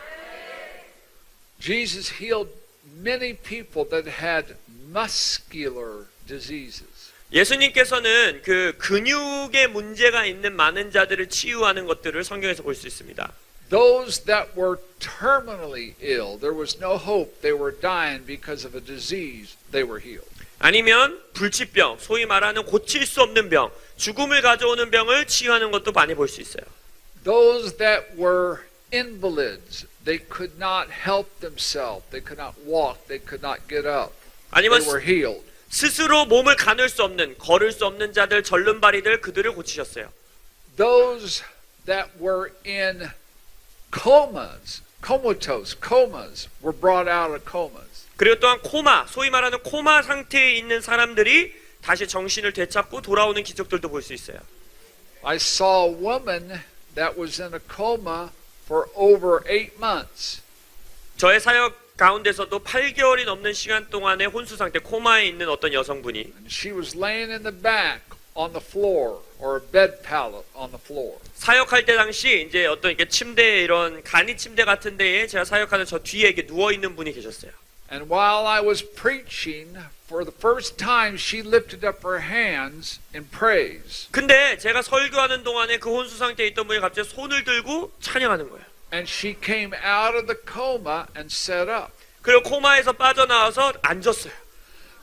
Jesus healed many people that had muscular diseases. 예수님께서는 그 근육에 문제가 있는 많은 자들을 치유하는 것들을 성경에서 볼 수 있습니다. Those that were terminally ill, there was no hope, they were dying because of a disease, they were healed. 아니면 불치병, 소위 말하는 고칠 수 없는 병, 죽음을 가져오는 병을 치유하는 것도 많이 볼 수 있어요. Those that were invalids, they could not help themselves, they could not walk, they could not get up, 아니면 they were healed. 스스로 몸을 가눌 수 없는, 걸을 수 없는 자들, 절름발이들 그들을 고치셨어요. Those that were in comas were brought out of comas. 그리고 또한 코마, 소위 말하는 코마 상태에 있는 사람들이 다시 정신을 되찾고 돌아오는 기적들도 볼 수 있어요. I saw a woman that was in a coma for over 8 months. 저의 사역 가운데서도 8개월이 넘는 시간 동안에 혼수 상태, 코마에 있는 어떤 여성분이 And she was laying in the back on the floor or a bed pallet on the floor. 사역할 때 당시 이제 어떤 이렇게 침대 이런 간이 침대 같은 데에 제가 사역하는 저 뒤에 이렇게 누워 있는 분이 계셨어요. And while I was preaching, for the first time she lifted up her hands in praise. 근데 제가 설교하는 동안에 그 혼수 상태에 있던 분이 갑자기 손을 들고 찬양하는 거예요. And she came out of the coma and sat up 그리고 코마에서 빠져나와서 앉았어요.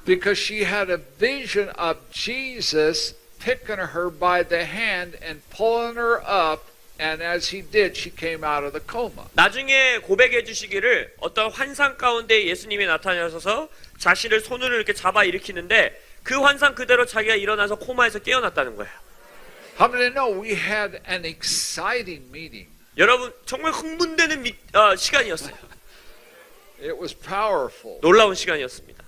because she had a vision of Jesus picking her by the hand and pulling her up, and as he did, she came out of the coma. 나중에 고백해 주시기를 어떤 환상 가운데 예수님이 나타나셔서 자신을 손으로 이렇게 잡아 일으키는데 그 환상 그대로 자기가 일어나서 코마에서 깨어났다는 거예요. How many know we had an exciting meeting? 여러분 정말 흥분되는 시간이었어요. It was powerful. 놀라운 시간이었습니다.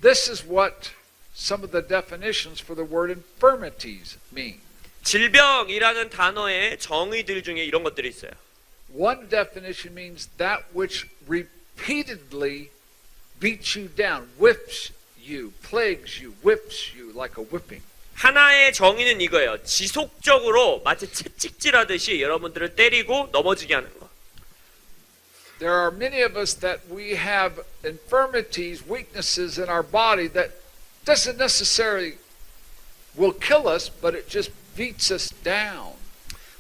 This is what some of the definitions for the word infirmities mean. 질병이라는 단어의 정의들 중에 이런 것들이 있어요. One definition means that which repeatedly beats you down, whips you, plagues you, whips you like a whipping. 하나의 정의는 이거예요. 지속적으로 마치 채찍질하듯이 여러분들을 때리고 넘어지게 하는 거. There are many of us that we have infirmities, weaknesses in our body that doesn't necessarily will kill us, but it just beats us down,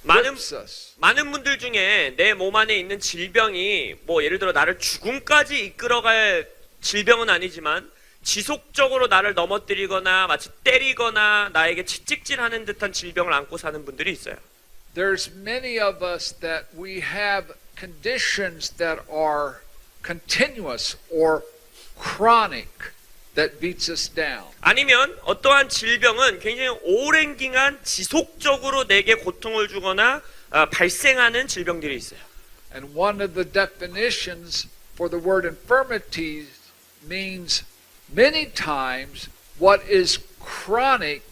whips us. 많은 분들 중에 내 몸 안에 있는 질병이 뭐 예를 들어 나를 죽음까지 이끌어갈 질병은 아니지만 지속적으로 나를 넘어뜨리거나 마치 때리거나 나에게 채찍질하는 듯한 질병을 안고 사는 분들이 있어요. There's many of us that we have conditions that are continuous or chronic that beats us down. 아니면 어떠한 질병은 굉장히 오랜 기간 지속적으로 내게 고통을 주거나 발생하는 질병들이 있어요. And one of the definitions for the word infirmities means many times what is chronic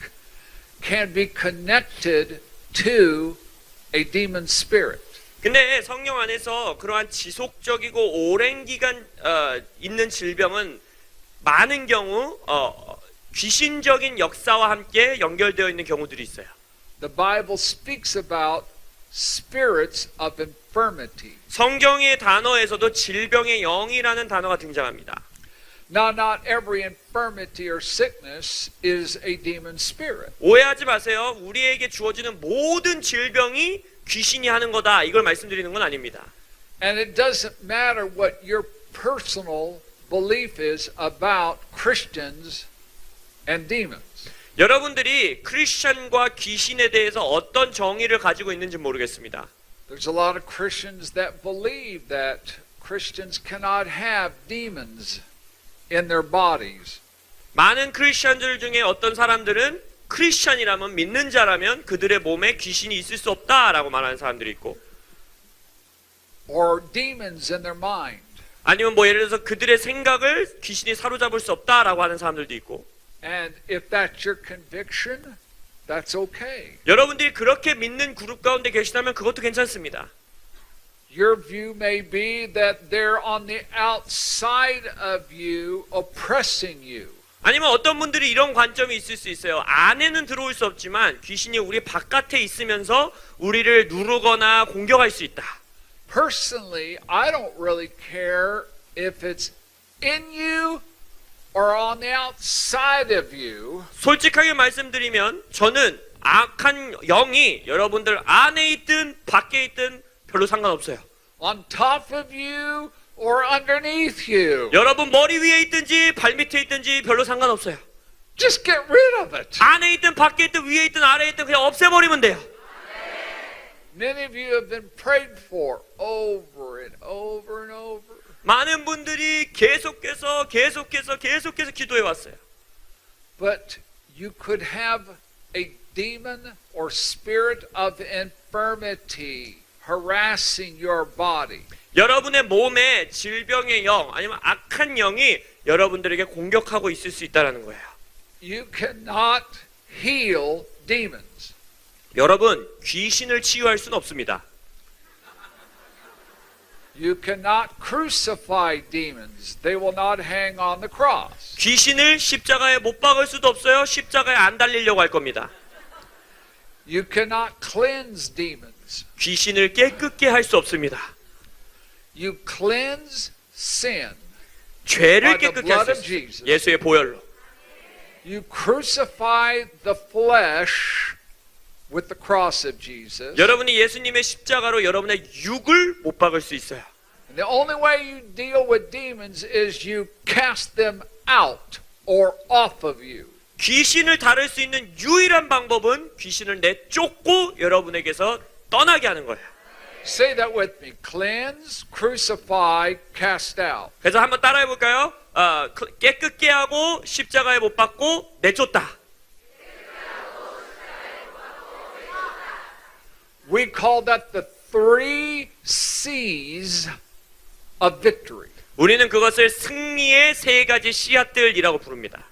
can be connected to a demon spirit. 근데 성경 안에서 그러한 지속적이고 오랜 기간 있는 질병은 많은 경우 귀신적인 역사와 함께 연결되어 있는 경우들이 있어요. The Bible speaks about spirits of infirmity. 성경의 단어에서도 질병의 영이라는 단어가 등장합니다. Now, not every infirmity or sickness is a demon spirit. 오해하지 마세요. 우리에게 주어지는 모든 질병이 귀신이 하는 거다. 이걸 말씀드리는 건 아닙니다. And it doesn't matter what your personal belief is about Christians and demons. 여러분들이 크리스천과 귀신에 대해서 어떤 정의를 가지고 있는지 모르겠습니다. There's a lot of Christians that believe that Christians cannot have demons in their bodies. 많은 크리스천들 중에 어떤 사람들은 크리스천이라면 믿는 자라면 그들의 몸에 귀신이 있을 수 없다라고 말하는 사람들이 있고 Or demons in their mind. 아니면 뭐 예를 들어서 그들의 생각을 귀신이 사로잡을 수 없다라고 하는 사람들도 있고 And if that's your conviction, that's okay. 여러분들이 그렇게 믿는 그룹 가운데 계시다면 그것도 괜찮습니다. Your view may be that they're on the outside of you, oppressing you. 아니면 어떤 분들이 이런 관점이 있을 수 있어요. 안에는 들어올 수 없지만 귀신이 우리 바깥에 있으면서 우리를 누르거나 공격할 수 있다. Personally, I don't really care if it's in you or on the outside of you. 솔직하게 말씀드리면 저는 악한 영이 여러분들 안에 있든 밖에 있든 별로 상관없어요. On top of you or underneath you. 여러분 머리 위에 있든지 발 밑에 있든지 별로 상관없어요. Just get rid of it. 안에 있든 밖에 있든 위에 있든 아래에 있든 그냥 없애버리면 돼요. Many of you have been prayed for over and over and over. 많은 분들이 계속해서 기도해 왔어요. But you could have a demon or spirit of infirmity harassing your body. 여러분의 몸에 질병의 영 아니면 악한 영이 여러분들에게 공격하고 있을 수 있다는 거예요. You cannot heal demons. 여러분, 귀신을 치유할 수는 없습니다. You cannot crucify demons. They will not hang on the cross. 귀신을 십자가에 못 박을 수도 없어요. 십자가에 안 달리려고 할 겁니다. You cannot cleanse demons. 귀신을 깨끗게 할 수 없습니다. You cleanse sin. 죄를 By the 깨끗게 할 수 blood of 있어요. Jesus. 예수의 보혈로. You crucify the flesh with the cross of Jesus. 여러분이 예수님의 십자가로 여러분의 육을 못 박을 수 있어요. And the only way you deal with demons is you cast them out or off of you. 귀신을 다룰 수 있는 유일한 방법은 귀신을 내쫓고 여러분에게서 떠나게 하는 거예요. Say that with me. Cleanse, crucify, cast out. 그래서 한번 따라해 볼까요? 깨끗게 하고 십자가에 못 박고 내쫓다. We call that the 3 C's of victory. 우리는 그것을 승리의 3가지 씨앗들이라고 부릅니다.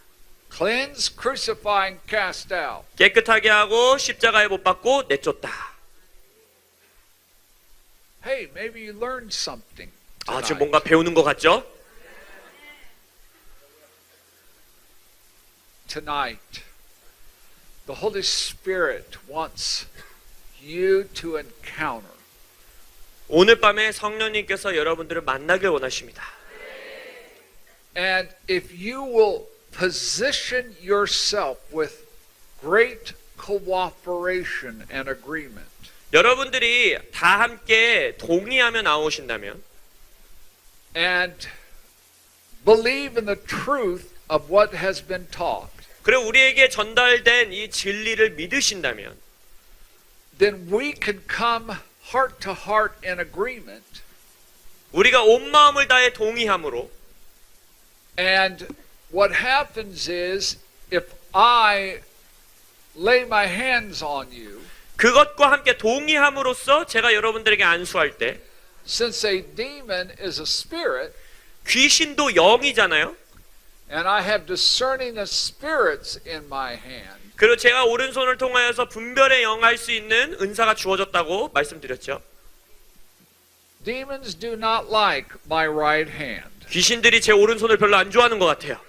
Cleanse, crucify, and cast out. 깨끗하게 하고 십자가에 못 박고 내쫓다. Hey, maybe you learned something tonight. 지금 뭔가 배우는 것 같죠? Tonight, the Holy Spirit wants you to encounter 오늘 밤에 성령님께서 여러분들을 만나길 원하십니다. and if you will position yourself with great cooperation and agreement, 여러분들이 다 함께 동의하며 나오신다면 and believe in the truth of what has been taught, 그리고 우리에게 전달된 이 진리를 믿으신다면 then we can come heart to heart in agreement, 우리가 온 마음을 다해 동의함으로 and what happens is if I lay my hands on you, 그것과 함께 동의함으로써 제가 여러분들에게 안수할 때 since a demon is a spirit, 귀신도 영이잖아요. and I have discerning of spirits in my hand, 그리고 제가 오른손을 통하여서 분별의 영할 수 있는 은사가 주어졌다고 말씀드렸죠. demons do not like my right hand. 귀신들이 제 오른손을 별로 안 좋아하는 것 같아요.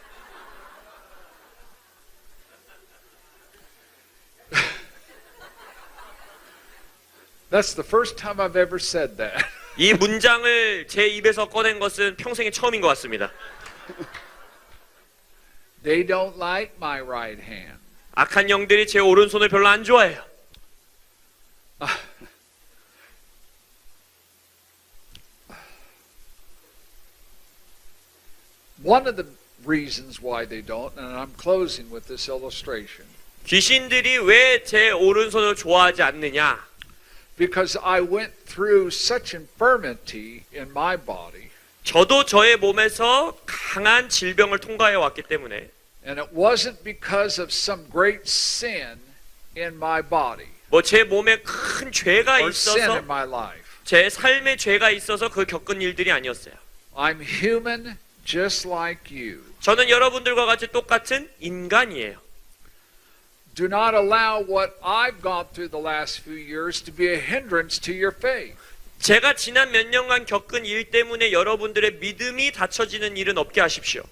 That's the first time I've ever said that. 이 문장을 제 입에서 꺼낸 것은 평생에 처음인 것 같습니다. They don't like my right hand. 악한 영들이 제 오른손을 별로 안 좋아해요. One of the reasons why they don't, and I'm closing with this illustration, 귀신들이 왜 제 오른손을 좋아하지 않느냐? because I went through such infirmity in my body, 저도 저의 몸에서 강한 질병을 통과해 왔기 때문에 and it wasn't because of some great sin in my body 뭐 제 몸에 큰 죄가 or sin 있어서 in my life. 제 삶에 죄가 있어서 그 겪은 일들이 아니었어요. I'm human just like you. 저는 여러분들과 같이 똑같은 인간이에요. Do not allow what I've gone through the last few years to be a hindrance to your faith. 제가 지난 몇 년간 겪은 일 때문에 여러분들의 믿음이 닫혀지는 일은 없게 하십시오.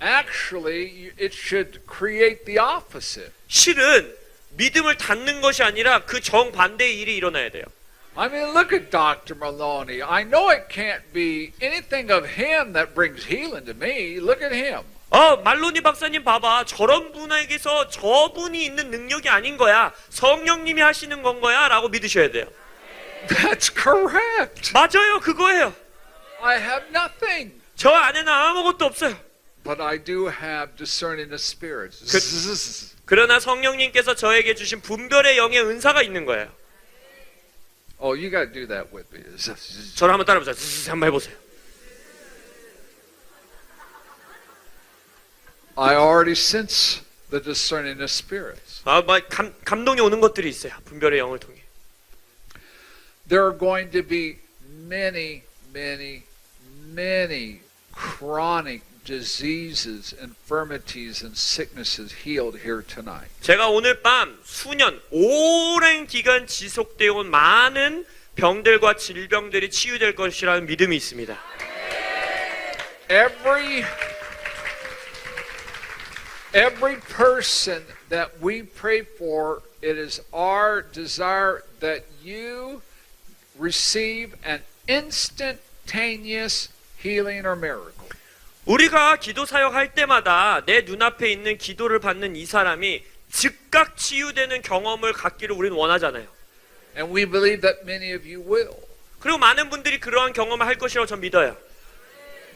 Actually, it should create the opposite. 실은 믿음을 닫는 것이 아니라 그 정반대의 일이 일어나야 돼요. I mean, look at Dr. Maloney. I know it can't be anything of him that brings healing to me. Look at him. 말로니 박사님 봐봐. 저런 분에게서 저분이 있는 능력이 아닌 거야. 성령님이 하시는 건 거야 라고 믿으셔야 돼요. That's correct. 맞아요. 그거예요. I have nothing. 저 안에는 아무것도 없어요. But I do have discerning of spirits. 그러나 성령님께서 저에게 주신 분별의 영의 은사가 있는 거예요. Oh, you got to do that with me. 저를 한번 따라해보세요. 한번 해보세요. I already sense the discerning of spirits. 감동이 오는 것들이 있어요. 분별의 영을 통해. there are going to be many, many, many chronic diseases, infirmities, and sicknesses healed here tonight. 제가 오늘 밤 수년, 오랜 기간 지속되어 온 많은 병들과 질병들이 치유될 것이라는 믿음이 있습니다. Every person that we pray for, it is our desire that you receive an instantaneous healing or miracle. 우리가 기도 사역할 때마다 내 눈앞에 있는 기도를 받는 이 사람이 즉각 치유되는 경험을 갖기를 우리는 원하잖아요. And we believe that many of you will. 그리고 많은 분들이 그러한 경험을 할 것이라고 전 믿어요.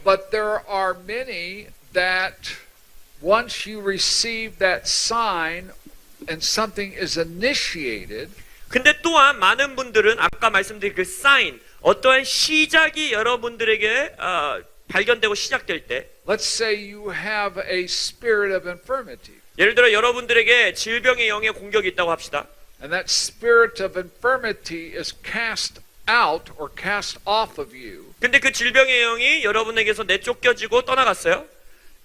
But there are many that once you receive that sign and something is initiated, 근데 또한 많은 분들은 아까 말씀드린 그 사인, 어떠한 시작이 여러분들에게 발견되고 시작될 때, let's say you have a spirit of infirmity. 예를 들어 여러분들에게 질병의 영의 공격이 있다고 합시다. And that spirit of infirmity is cast out or cast off of you. 근데 그 질병의 영이 여러분에게서 내쫓겨지고 떠나갔어요.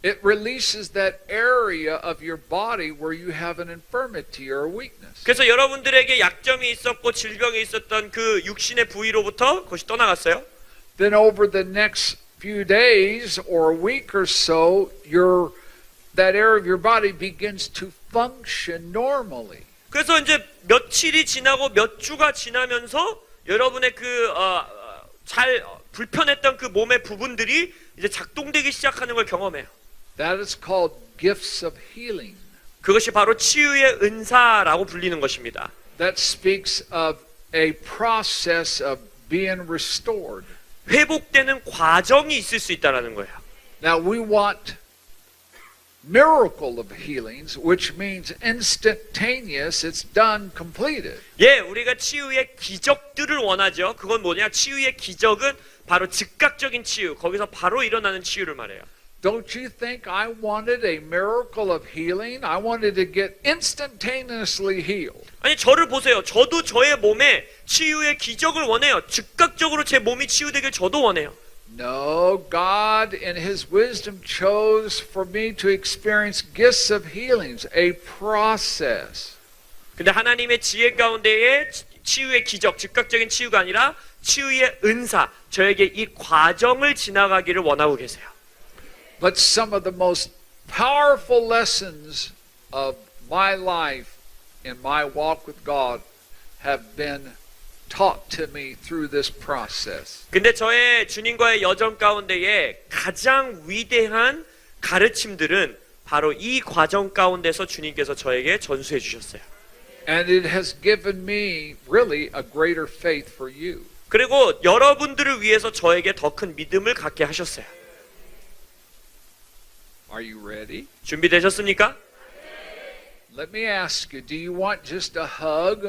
It releases that area of your body where you have an infirmity or a weakness. 그래서 여러분들에게 약점이 있었고 질병이 있었던 그 육신의 부위로부터 그것이 떠나갔어요. Then over the next few days or a week or so, that area of your body begins to function normally. 그래서 이제 며칠이 지나고 몇 주가 지나면서 여러분의 잘 불편했던 그 몸의 부분들이 이제 작동되기 시작하는 걸 경험해요. That is called gifts of healing. 그것이 바로 치유의 은사라고 불리는 것입니다. That speaks of a process of being restored. 회복되는 과정이 있을 수 있다는 거예요. Now we want miracle of healings, which means instantaneous, it's done, completed. 예, 우리가 치유의 기적들을 원하죠. 그건 뭐냐? 치유의 기적은 바로 즉각적인 치유, 거기서 바로 일어나는 치유를 말해요. Don't you think I wanted a miracle of healing? I wanted to get instantaneously healed. 아니 저를 보세요. 저도 저의 몸에 치유의 기적을 원해요. 즉각적으로 제 몸이 치유되길 저도 원해요. No, God in His wisdom chose for me to experience gifts of healings, a process. 근데 하나님의 지혜 가운데에 치유의 기적, 즉각적인 치유가 아니라 치유의 은사, 저에게 이 과정을 지나가기를 원하고 계세요. But some of the most powerful lessons of my life in my walk with God have been taught to me through this process. 근데 저의 주님과의 여정 가운데에 가장 위대한 가르침들은 바로 이 과정 가운데서 주님께서 저에게 전수해 주셨어요. And it has given me really a greater faith for you. 그리고 여러분들을 위해서 저에게 더 큰 믿음을 갖게 하셨어요. Are you ready? 준비되셨습니까? Let me ask you, do you want just a hug?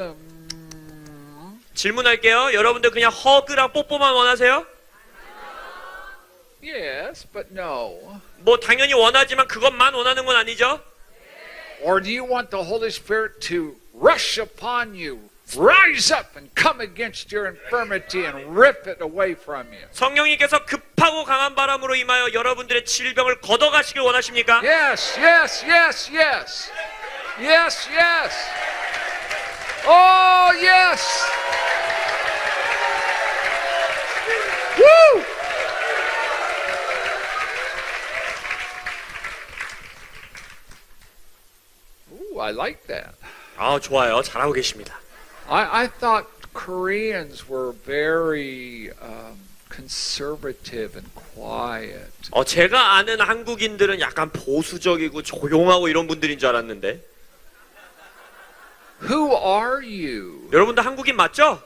질문할게요. 여러분들 그냥 허그랑 뽀뽀만 원하세요? Yes, but no. 뭐 당연히 원하지만 그것만 원하는 건 아니죠? Or do you want the Holy Spirit to rush upon you, rise up and come against your infirmity and rip it away from you? 성령님께서 급하고 강한 바람으로 임하여 여러분들의 질병을 걷어가시길 원하십니까? Yes, yes, yes, yes. Yes, yes. Oh, yes. Woo! Ooh, I like that. 아, 좋아요. 잘하고 계십니다. I thought Koreans were very conservative and quiet. 제가 아는 한국인들은 약간 보수적이고 조용하고 이런 분들인 줄 알았는데 Who are you? 여러분들 한국인 맞죠?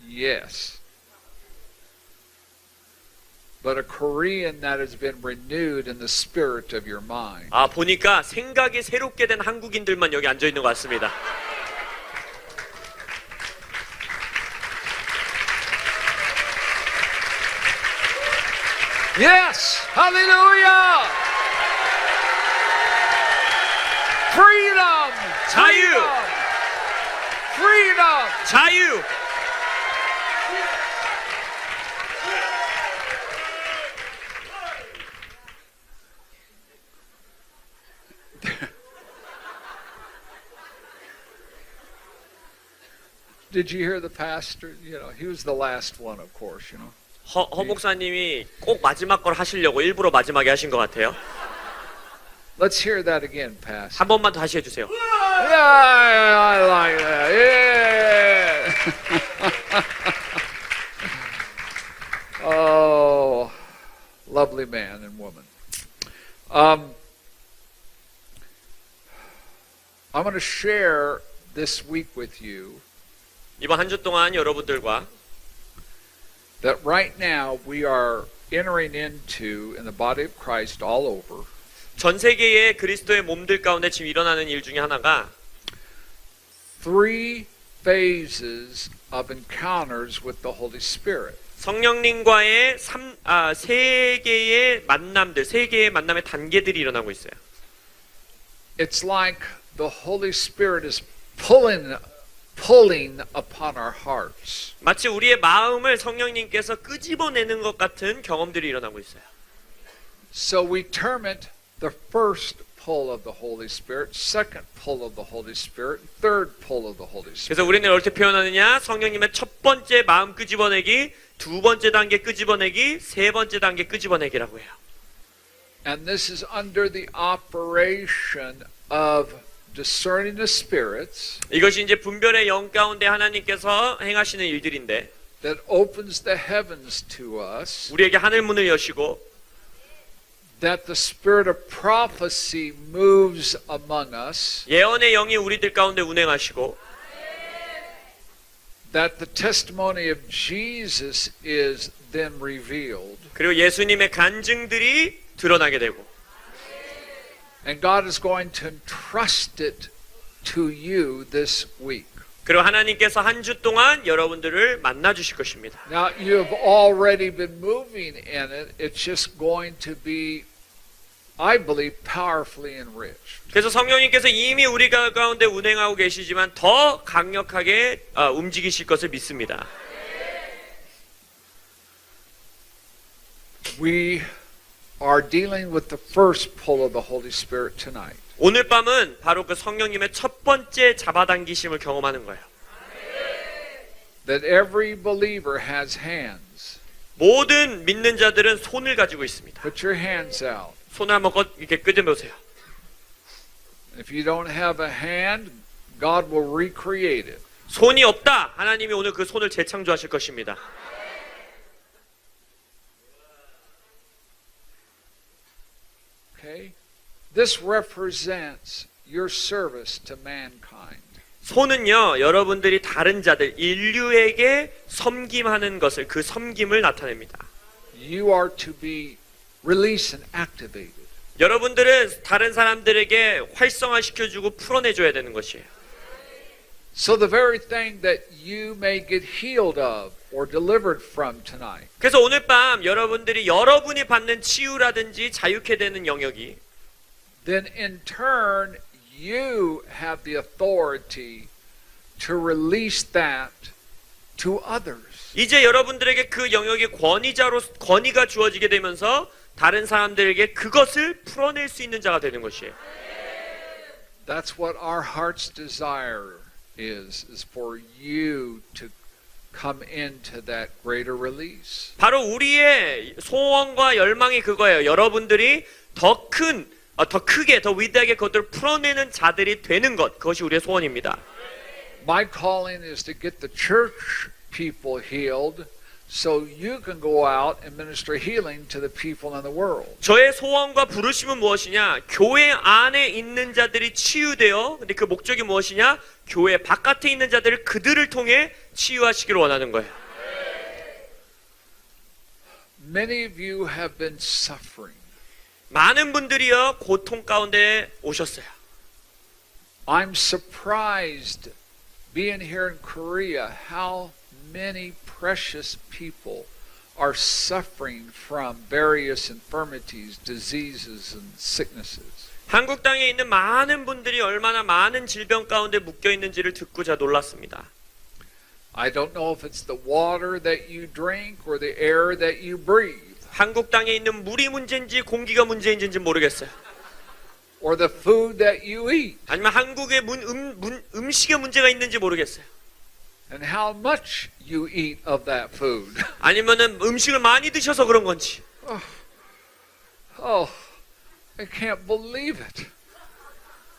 Yes. But a Korean that has been renewed in the spirit of your mind. 아, 보니까 생각이 새롭게 된 한국인들만 여기 앉아 있는 것 같습니다. Yes! Hallelujah! Freedom! 자유! Freedom! 자유! Did you hear the pastor? You know, he was the last one, of course, you know. 허 목사님이 꼭 마지막 걸 하시려고 일부러 마지막에 하신 것 같아요. Let's hear that again, pastor. 한 번만 다시 해주세요. Yeah, I like that. Yeah. Oh, lovely man and woman. I'm going to share this week with you 이번 한 주 동안 여러분들과 that right now we are entering into, in the body of Christ all over, 전 세계의 그리스도의 몸들 가운데 지금 일어나는 일 중에 하나가 3 phases of encounters with the Holy Spirit. 성령님과의 세 개의 만남의 단계들이 일어나고 있어요. It's like the Holy Spirit is pulling upon our hearts. 마치 우리의 마음을 성령님께서 끄집어내는 것 같은 경험들이 일어나고 있어요. So we term it the first pull of the Holy Spirit, second pull of the Holy Spirit, third pull of the Holy Spirit. 그래서 우리는 어떻게 표현하느냐? 성령님의 첫 번째 마음 끄집어내기, 두 번째 단계 끄집어내기, 세 번째 단계 끄집어내기라고 해요. And this is under the operation of discerning the spirits 이것이 이제 분별의 영 가운데 하나님께서 행하시는 일들인데 that opens the heavens to us, 우리에게 하늘 문을 여시고 that the spirit of prophecy moves among us, 예언의 영이 우리들 가운데 운행하시고 that the testimony of Jesus is then revealed, 그리고 예수님의 간증들이 드러나게 되고 and God is going to entrust it to you this week. 그리고 하나님께서 한 주 동안 여러분들을 만나 주실 것입니다. Now, you have already been moving in it. It's just going to be, I believe, powerfully enriched. 그래서 성령님께서 이미 우리 가운데 운행하고 계시지만 더 강력하게 움직이실 것을 믿습니다. We are dealing with the first pull of the Holy Spirit tonight. 오늘 밤은 바로 그 성령님의 첫 번째 잡아당기심을 경험하는 거예요. That every believer has hands. 모든 믿는 자들은 손을 가지고 있습니다. Put your hands out. 손을 한번 이렇게 끄집어보세요. If you don't have a hand, God will recreate it. 손이 없다. 하나님이 오늘 그 손을 재창조하실 것입니다. Okay? This represents your service to mankind. 손은요, 여러분들이 다른 자들, 인류에게 섬김하는 것을, 그 섬김을 나타냅니다. You are to be released and activated. 여러분들은 다른 사람들에게 활성화시켜주고 풀어내줘야 되는 것이에요. So the very thing that you may get healed of or delivered from tonight, 그래서 오늘 밤 여러분들이 여러분이 받는 치유라든지 자유케 되는 영역이 then in turn you have the authority to release that to others. 이제 여러분들에게 그 영역의 권위가 주어지게 되면서 다른 사람들에게 그것을 풀어낼 수 있는 자가 되는 것이에요. That's what our heart's desire is for you to come into that greater release. 바로 우리의 소원과 열망이 그거예요. 여러분들이 더 크게, 더 위대하게 그것들을 풀어내는 자들이 되는 것, 그것이 우리의 소원입니다. My calling is to get the church people healed so you can go out and minister healing to the people in the world. 저의 소원과 부르심은 무엇이냐? 교회 안에 있는 자들이 치유되어, 근데 그 목적이 무엇이냐? 교회 바깥에 있는 자들을 그들을 통해 치유하시기를 원하는 거예요. Many of you have been suffering. 많은 분들이요 고통 가운데 오셨어요. I'm surprised being here in Korea how many precious people are suffering from various infirmities, diseases, and sicknesses. 한국 땅에 있는 많은 분들이 얼마나 많은 질병 가운데 묶여 있는지를 듣고 제가 놀랐습니다. I don't know if it's the water that you drink or the air that you breathe 한국 땅에 있는 물이 문제인지 공기가 문제인지 모르겠어요. or the food that you eat 아니면 한국의 음식에 문제가 있는지 모르겠어요. and how much you eat of that food. 아니면은 음식을 많이 드셔서 그런 건지. Oh, I can't believe it.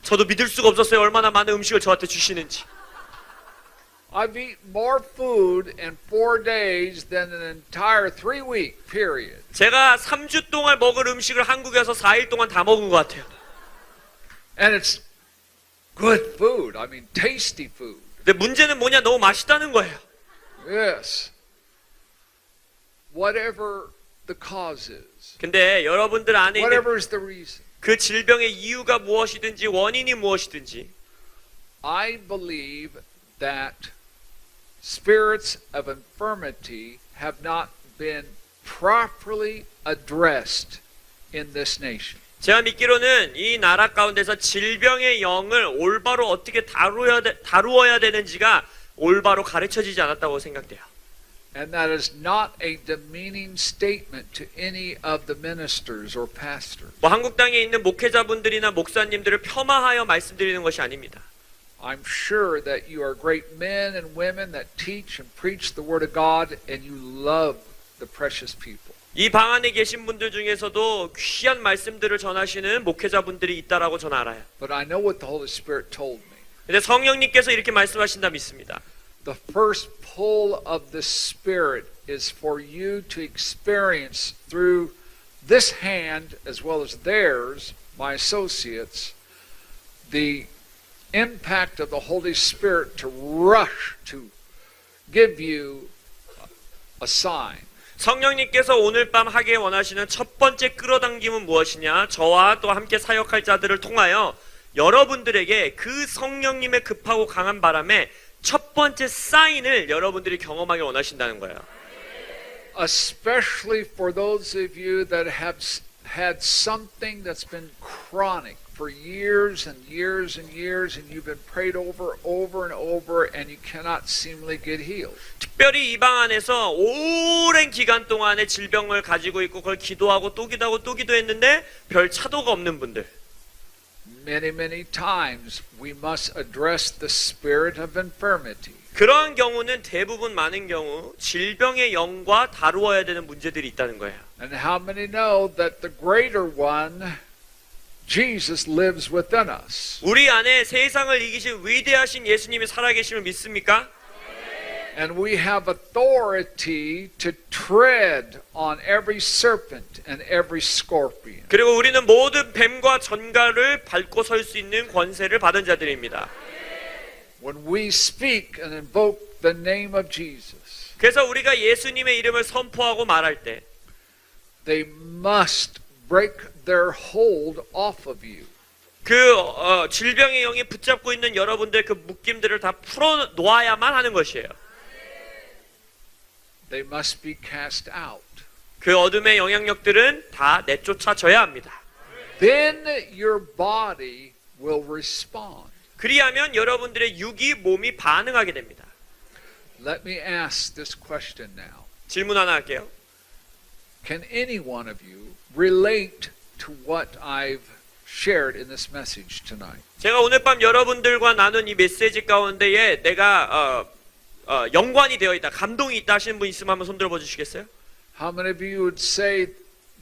저도 믿을 수가 없었어요. 얼마나 많은 음식을 저한테 주시는지. I've eaten more food in 4 days than an entire 3-week period. 제가 3주 동안 먹을 음식을 한국에 와서 4일 동안 다 먹은 것 같아요. And it's good food. I mean, tasty food. 근데 문제는 뭐냐? 너무 맛있다는 거예요. Yes. Whatever the cause is, 근데 여러분들 안에 있는 whatever is the reason, 그 질병의 이유가 무엇이든지 원인이 무엇이든지 I believe that spirits of infirmity have not been properly addressed in this nation. 제가 믿기로는 이 나라 가운데서 질병의 영을 올바로 어떻게 다루어야 되는지가 올바로 가르쳐지지 않았다고 생각돼요. And that is not a demeaning statement to any of the ministers or pastors. 뭐 한국 땅에 있는 목회자분들이나 목사님들을 폄하하여 말씀드리는 것이 아닙니다. I'm sure that you are great men and women that teach and preach the Word of God and you love the precious people. 이 방 안에 계신 분들 중에서도 귀한 말씀들을 전하시는 목회자분들이 있다라고 저는 알아요. But I know what the Holy Spirit told me. 근데 성령님께서 이렇게 말씀하신다 믿습니다. The first pull of the Spirit is for you to experience through this hand as well as theirs, my associates, the impact of the Holy Spirit to rush to give you a sign. 성령님께서 오늘 밤 하기 원하시는 첫 번째 끌어당김은 무엇이냐? 저와 또 함께 사역할 자들을 통하여 여러분들에게 그 성령님의 급하고 강한 바람에 첫 번째 사인을 여러분들이 경험하기 원하신다는 거예요. Especially for those of you that have had something that's been chronic for years and years and years and you've been prayed over and over and you cannot seemingly get healed. 특별히 이 방 안에서 오랜 기간 동안의 질병을 가지고 있고 그걸 기도하고 또 기도하고 또 기도했는데 별 차도가 없는 분들. Many times we must address the spirit of infirmity. 그러한 경우는 대부분 많은 경우 질병의 영과 다루어야 되는 문제들이 있다는 거예요. And how many know that the greater one, Jesus, lives within us? 우리 안에 세상을 이기신 위대하신 예수님이 살아계심을 믿습니까? And we have authority to tread on every serpent and every scorpion. 그리고 우리는 모든 뱀과 전갈을 밟고 설 수 있는 권세를 받은 자들입니다. When we speak and invoke the name of Jesus, 그래서 우리가 예수님의 이름을 선포하고 말할 때 they must break their hold off of you. 그 질병의 영이 붙잡고 있는 여러분들 그 묶임들을 다 풀어 놓아야만 하는 것이에요. They must be cast out. 그 어둠의 영향력들은 다 내쫓아져야 합니다. Then your body will respond. 그리하면 여러분들의 육이 몸이 반응하게 됩니다. Let me ask this question now. 질문 하나 할게요. Can any one of you relate to what I've shared in this message tonight? 제가 오늘 밤 여러분들과 나눈 이 메시지 가운데에 내가 연관이 되어 있다, 감동이 있다 하시는 분 있으면 한번 손 들어봐 주시겠어요? How many of you would say,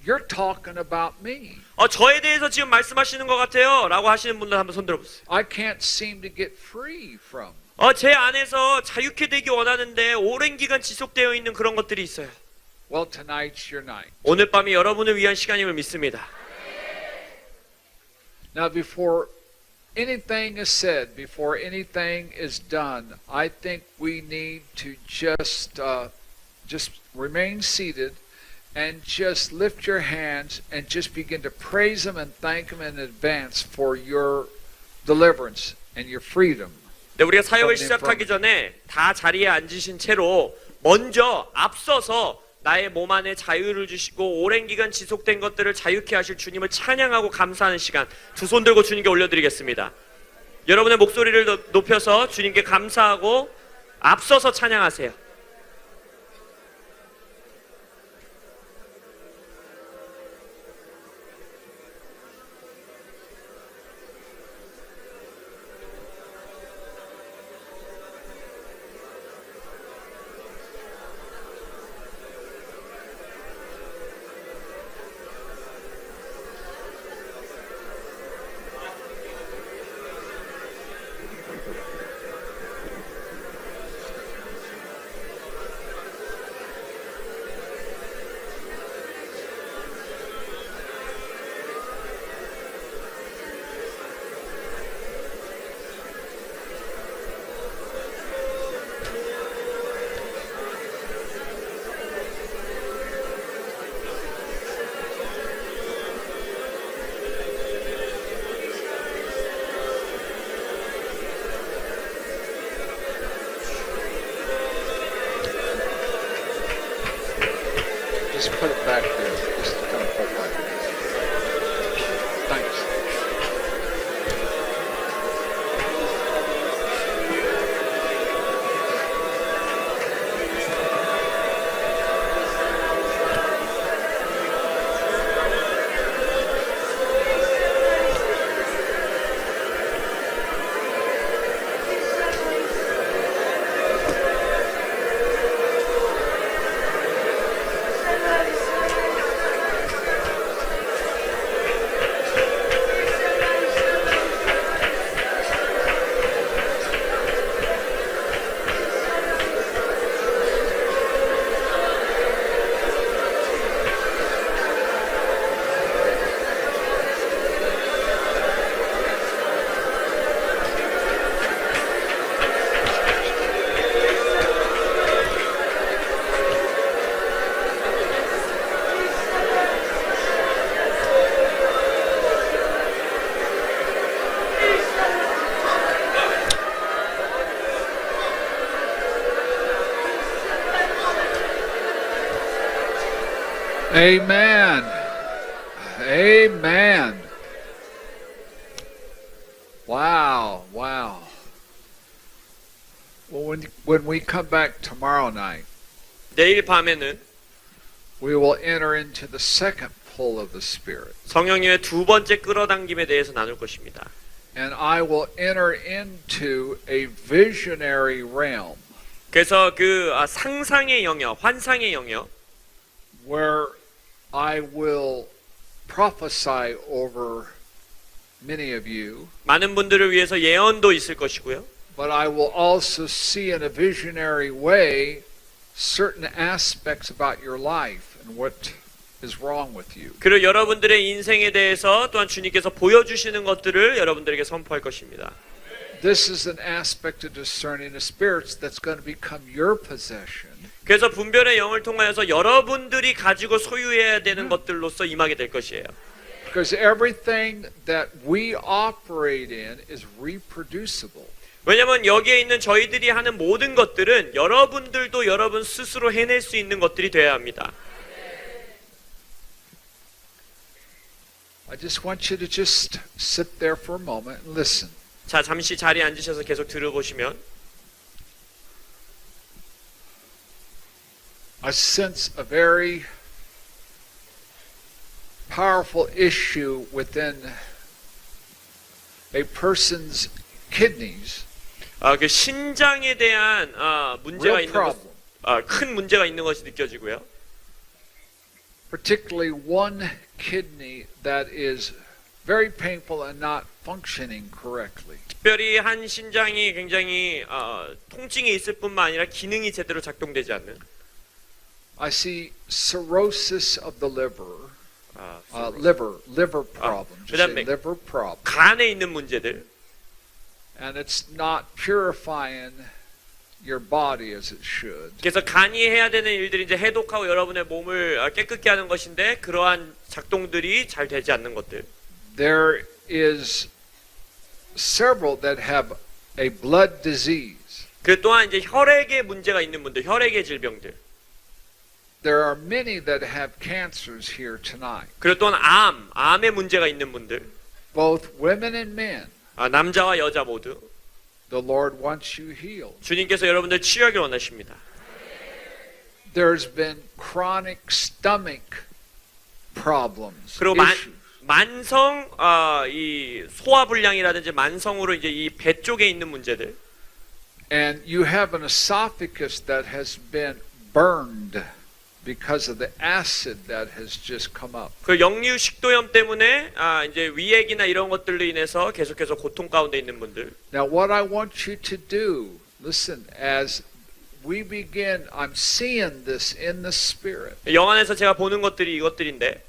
you're talking about me? 저에 대해서 지금 말씀하시는 것 같아요 라고 하시는 분들 한번 손 들어보세요. I can't seem to get free from. 제 안에서 자유케 되기 원하는데 오랜 기간 지속되어 있는 그런 것들이 있어요. Well, tonight's your night. 오늘 밤이 여러분을 위한 시간임을 믿습니다. Now, before anything is said, before anything is done, I think we need to just remain seated and just lift your hands and just begin to praise Him and thank Him in advance for your deliverance and your freedom. 네, 우리가 사역을 시작하기 전에 다 자리에 앉으신 채로 먼저 앞서서 나의 몸 안에 자유를 주시고 오랜 기간 지속된 것들을 자유케 하실 주님을 찬양하고 감사하는 시간, 두 손 들고 주님께 올려드리겠습니다. 여러분의 목소리를 높여서 주님께 감사하고 앞서서 찬양하세요. Just put it back there. Just kind of put it back there. Thanks. Amen. Amen. Wow, wow. Well, when we come back tomorrow night, 내일 밤에는 we will enter into the second pull of the Spirit. 성령님의 두 번째 끌어당김에 대해서 나눌 것입니다. And I will enter into a visionary realm 그래서 그 상상의 영역, 환상의 영역, where I will prophesy over many of you, 많은 분들을 위해서 예언도 있을 것이고요. but I will also see in a visionary way certain aspects about your life and what is wrong with you. 그리고 여러분들의 인생에 대해서 또한 주님께서 보여주시는 것들을 여러분들에게 선포할 것입니다. This is an aspect of discerning the spirits that's going to become your possession. 그래서 분별의 영을 통하여서 여러분들이 가지고 소유해야 되는 것들로서 임하게 될 것이에요. Because everything that we operate in is reproducible. 왜냐하면 여기에 있는 저희들이 하는 모든 것들은 여러분들도 여러분 스스로 해낼 수 있는 것들이 되어야 합니다. I just want you to just sit there for a moment and listen. 자, 잠시 자리에 앉으셔서 계속 들어보시면 I sense a very powerful issue within a person's kidneys. 그 신장에 대한 문제가 Real 있는 것, problem. 큰 문제가 있는 것이 느껴지고요. Particularly one kidney that is very painful and not functioning correctly. 특별히 한 신장이 굉장히 통증이 있을 뿐만 아니라 기능이 제대로 작동되지 않는. I see cirrhosis of the liver, liver problems. Just say 그다음에 liver problem, 간에 있는 문제들. and it's not purifying your body as it should. 그래서 간이 해야 되는 일들이 이제 해독하고 여러분의 몸을 깨끗게 하는 것인데 그러한 작동들이 잘 되지 않는 것들. There is several that have a blood disease. 그 또한 이제 혈액에 문제가 있는 분들, 혈액의 질병들. there are many that have cancers here tonight, 그리고 또한 암의 문제가 있는 분들, both women and men. 남자와 여자 모두 The Lord wants you healed. 주님께서 여러분들 치유하길 원하십니다. There's been chronic stomach problems. 그리고 issues. 만성 이 소화불량이라든지 만성으로 이제 이 배 쪽에 있는 문제들, And you have an esophagus that has been burned because of the acid that has just come up. 그 역류 식도염 때문에 이제 위액이나 이런 것들로 인해서 계속해서 고통 가운데 있는 분들. Now, what I want you to do, listen, as we begin, I'm seeing this in the Spirit, 영안에서 제가 보는 것들이 이것들인데,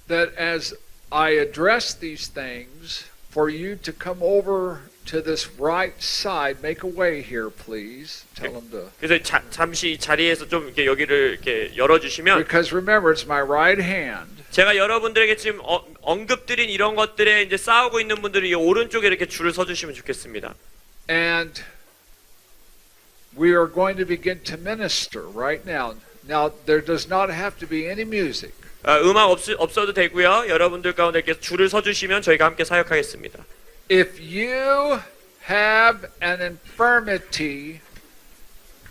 that as I address these things, for you to come over to this right side, make a way here, please. Tell them to. 그래서 잠시 이 자리에서 좀 이렇게 여기를 이렇게 열어주시면, Because remember, it's my right hand. 제가 여러분들에게 지금 언급드린 이런 것들에 이제 싸우고 있는 분들이 이 오른쪽에 이렇게 줄을 서주시면 좋겠습니다. And we are going to begin to minister right now. Now, there does not have to be any music. 음악 없어도 되고요. 여러분들 가운데 이렇게 줄을 서주시면 저희가 함께 사역하겠습니다. If you have an infirmity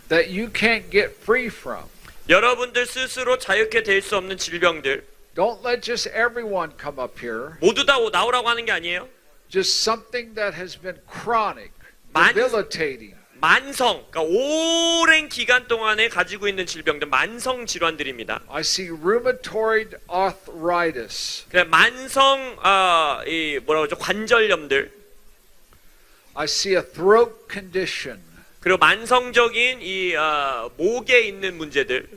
that you can't get free from, 여러분들 스스로 자유케 될 수 없는 질병들, don't let just everyone come up here. 모두 다 나오라고 하는 게 아니에요. Just something that has been chronic, Man- debilitating. 만성, 그러니까 오랜 기간 동안에 가지고 있는 질병들, 만성 질환들입니다. I see rheumatoid arthritis. 그냥 만성 이 뭐라고 그러죠? 관절염들, I see a throat condition, 그리고 만성적인 이 목에 있는 문제들,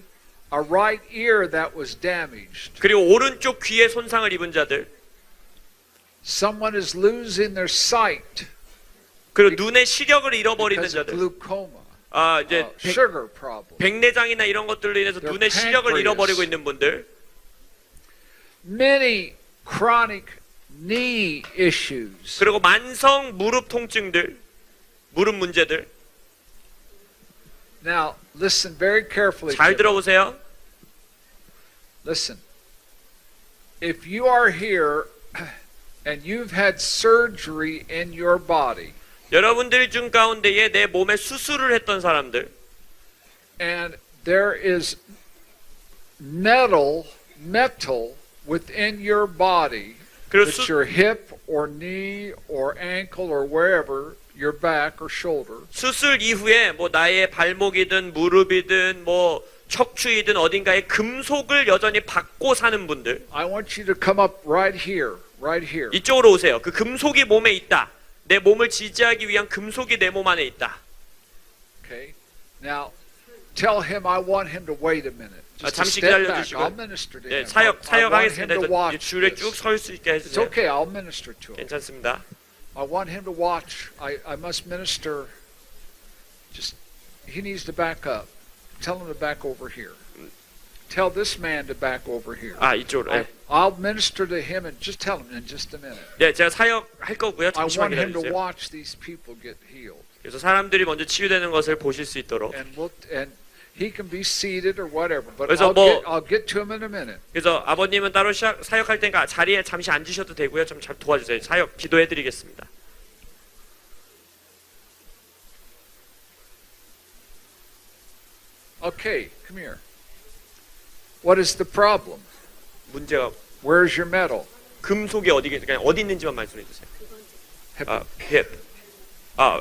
a right ear that was damaged. 그리고 오른쪽 귀에 손상을 입은 자들, Someone is losing their sight 그리고 눈의 시력을 잃어버리는 because of 자들, glaucoma, 이제 sugar problem. 백내장이나 이런 것들로 인해서 Their 눈의 시력을 pancreas. 잃어버리고 있는 분들, Many chronic knee issues. 그리고 만성 무릎 통증들, 무릎 문제들. Now, listen very carefully. 잘 to me. 들어보세요. Listen. If you are here and you've had surgery in your body, 여러분들 중 가운데에 내 몸에 수술을 했던 사람들, and there is metal within your body, 그리고 it's your hip or knee or ankle or wherever, your back or shoulder. 수술 이후에 뭐 나의 발목이든 무릎이든 뭐 척추이든 어딘가에 금속을 여전히 받고 사는 분들, I want you to come up right here, right here. 이쪽으로 오세요. 그 금속이 몸에 있다. 내 몸을 지지하기 위한 금속이 내 몸 안에 있다. Okay. Now, tell him I want him to wait a minute. Just to 잠시 step back. 기다려주시고. I'll minister to 네, him. I want him 사역하겠습니다. to watch 줄에 this. 쭉 설 수 있게 It's 해주세요. okay. I'll minister to him. 괜찮습니다. I want him to watch. I must minister. Just he needs to back up. Tell him to back over here. Tell this man to back over here. 이쪽으로. 네. I'll minister to him and just tell him in just a minute. 네, 제가 사역할 거고요. I 잠시만 want him to 기다려주세요. watch these people get healed. 그래서 사람들이 먼저 치유되는 것을 보실 수 있도록. And he can be seated or whatever. But 그래서 뭐- I'll get to him in a minute. 그래서 아버님은 따로 사역할 테니까 자리에 잠시 앉으셔도 되고요. 좀 잘 도와주세요. 사역 기도해드리겠습니다. Okay, come here. What is the problem? 문제가 Where's your metal? 금속이 그냥 어디 있는지만 말씀해 주세요. hip,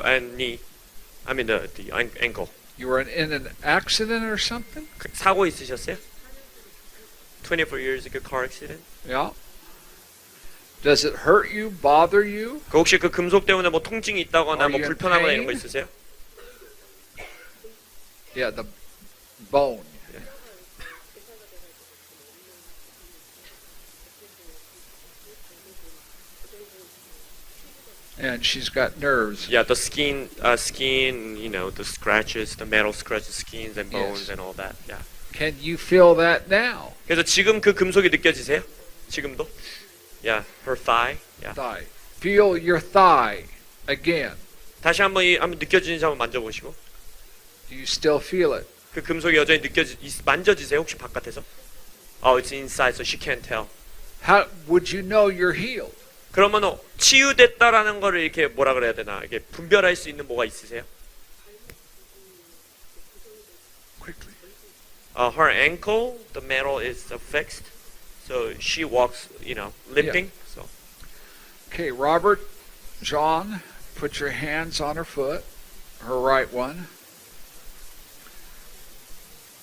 and knee. I mean the ankle. You were in an accident or something? 사고 있으셨어요? 24 years ago car accident. Yeah. Does it hurt you, bother you? 그 혹시 그 금속 때문에 뭐 통증이 있다거나 Are 뭐 you in 불편하거나 이런 거 pain? 있으세요? Yeah, the bone. And she's got nerves. Yeah, the skin, you know, the scratches, the metal scratches, skins and bones Yes. and all that. Yeah. Can you feel that now? 그래서 지금 그 금속이 느껴지세요? 지금도? Yeah, her thigh. Yeah. Thigh. Feel your thigh again. 다시 한번 느껴지는지 한번 만져보시고. Do you still feel it? 그 금속이 여전히 만져지세요? 혹시 바깥에서? Oh, it's inside, so she can't tell. How would you know you're healed? 그러면 치유됐다라는 거를 이렇게 뭐라 그래야 되나? 이게 분별할 수 있는 뭐가 있으세요? Quickly. Her ankle, the metal is fixed, so she walks, limping. So Okay, Robert, John, put your hands on her foot, her right one.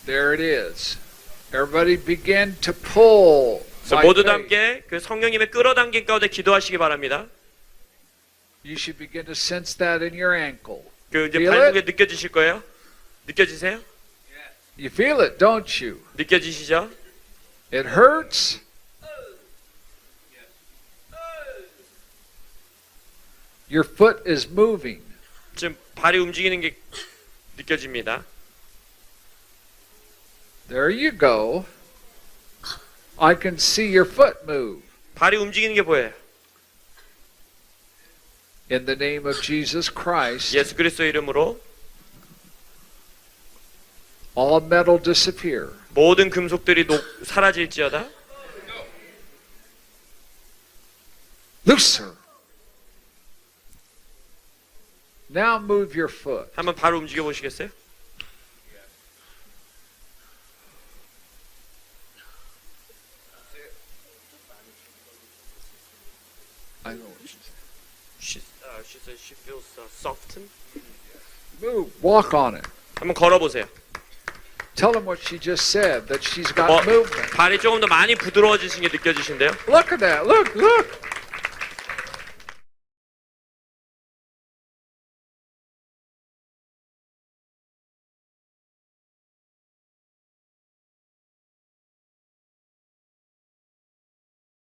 There it is. Everybody begin to pull. 그래서 by 모두 다 faith. 함께 그 성령님의 끌어당긴 가운데 기도하시기 바랍니다. You should begin to sense that in your ankle. 그 이제 Feel 발목에 it? 느껴지실 거예요. 느껴지세요? You feel it, don't you? 느껴지시죠? It hurts. Your foot is moving. 지금 발이 움직이는 게 느껴집니다. There you go. I can see your foot move. 발이 움직이는 게 보여요. In the name of Jesus Christ, 예수 그리스도 이름으로 all metal disappear. 모든 금속들이 사라질지어다. Loose her. Now move your foot. 한번 발을 움직여 보시겠어요? I know what she said. She says she feels softened. Move. Walk on it. 한번 걸어 보세요. Tell them what she just said, that she's got 어, movement. 발이 조금 더 많이 부드러워지신 게 느껴지신데요? Look at that. Look, look.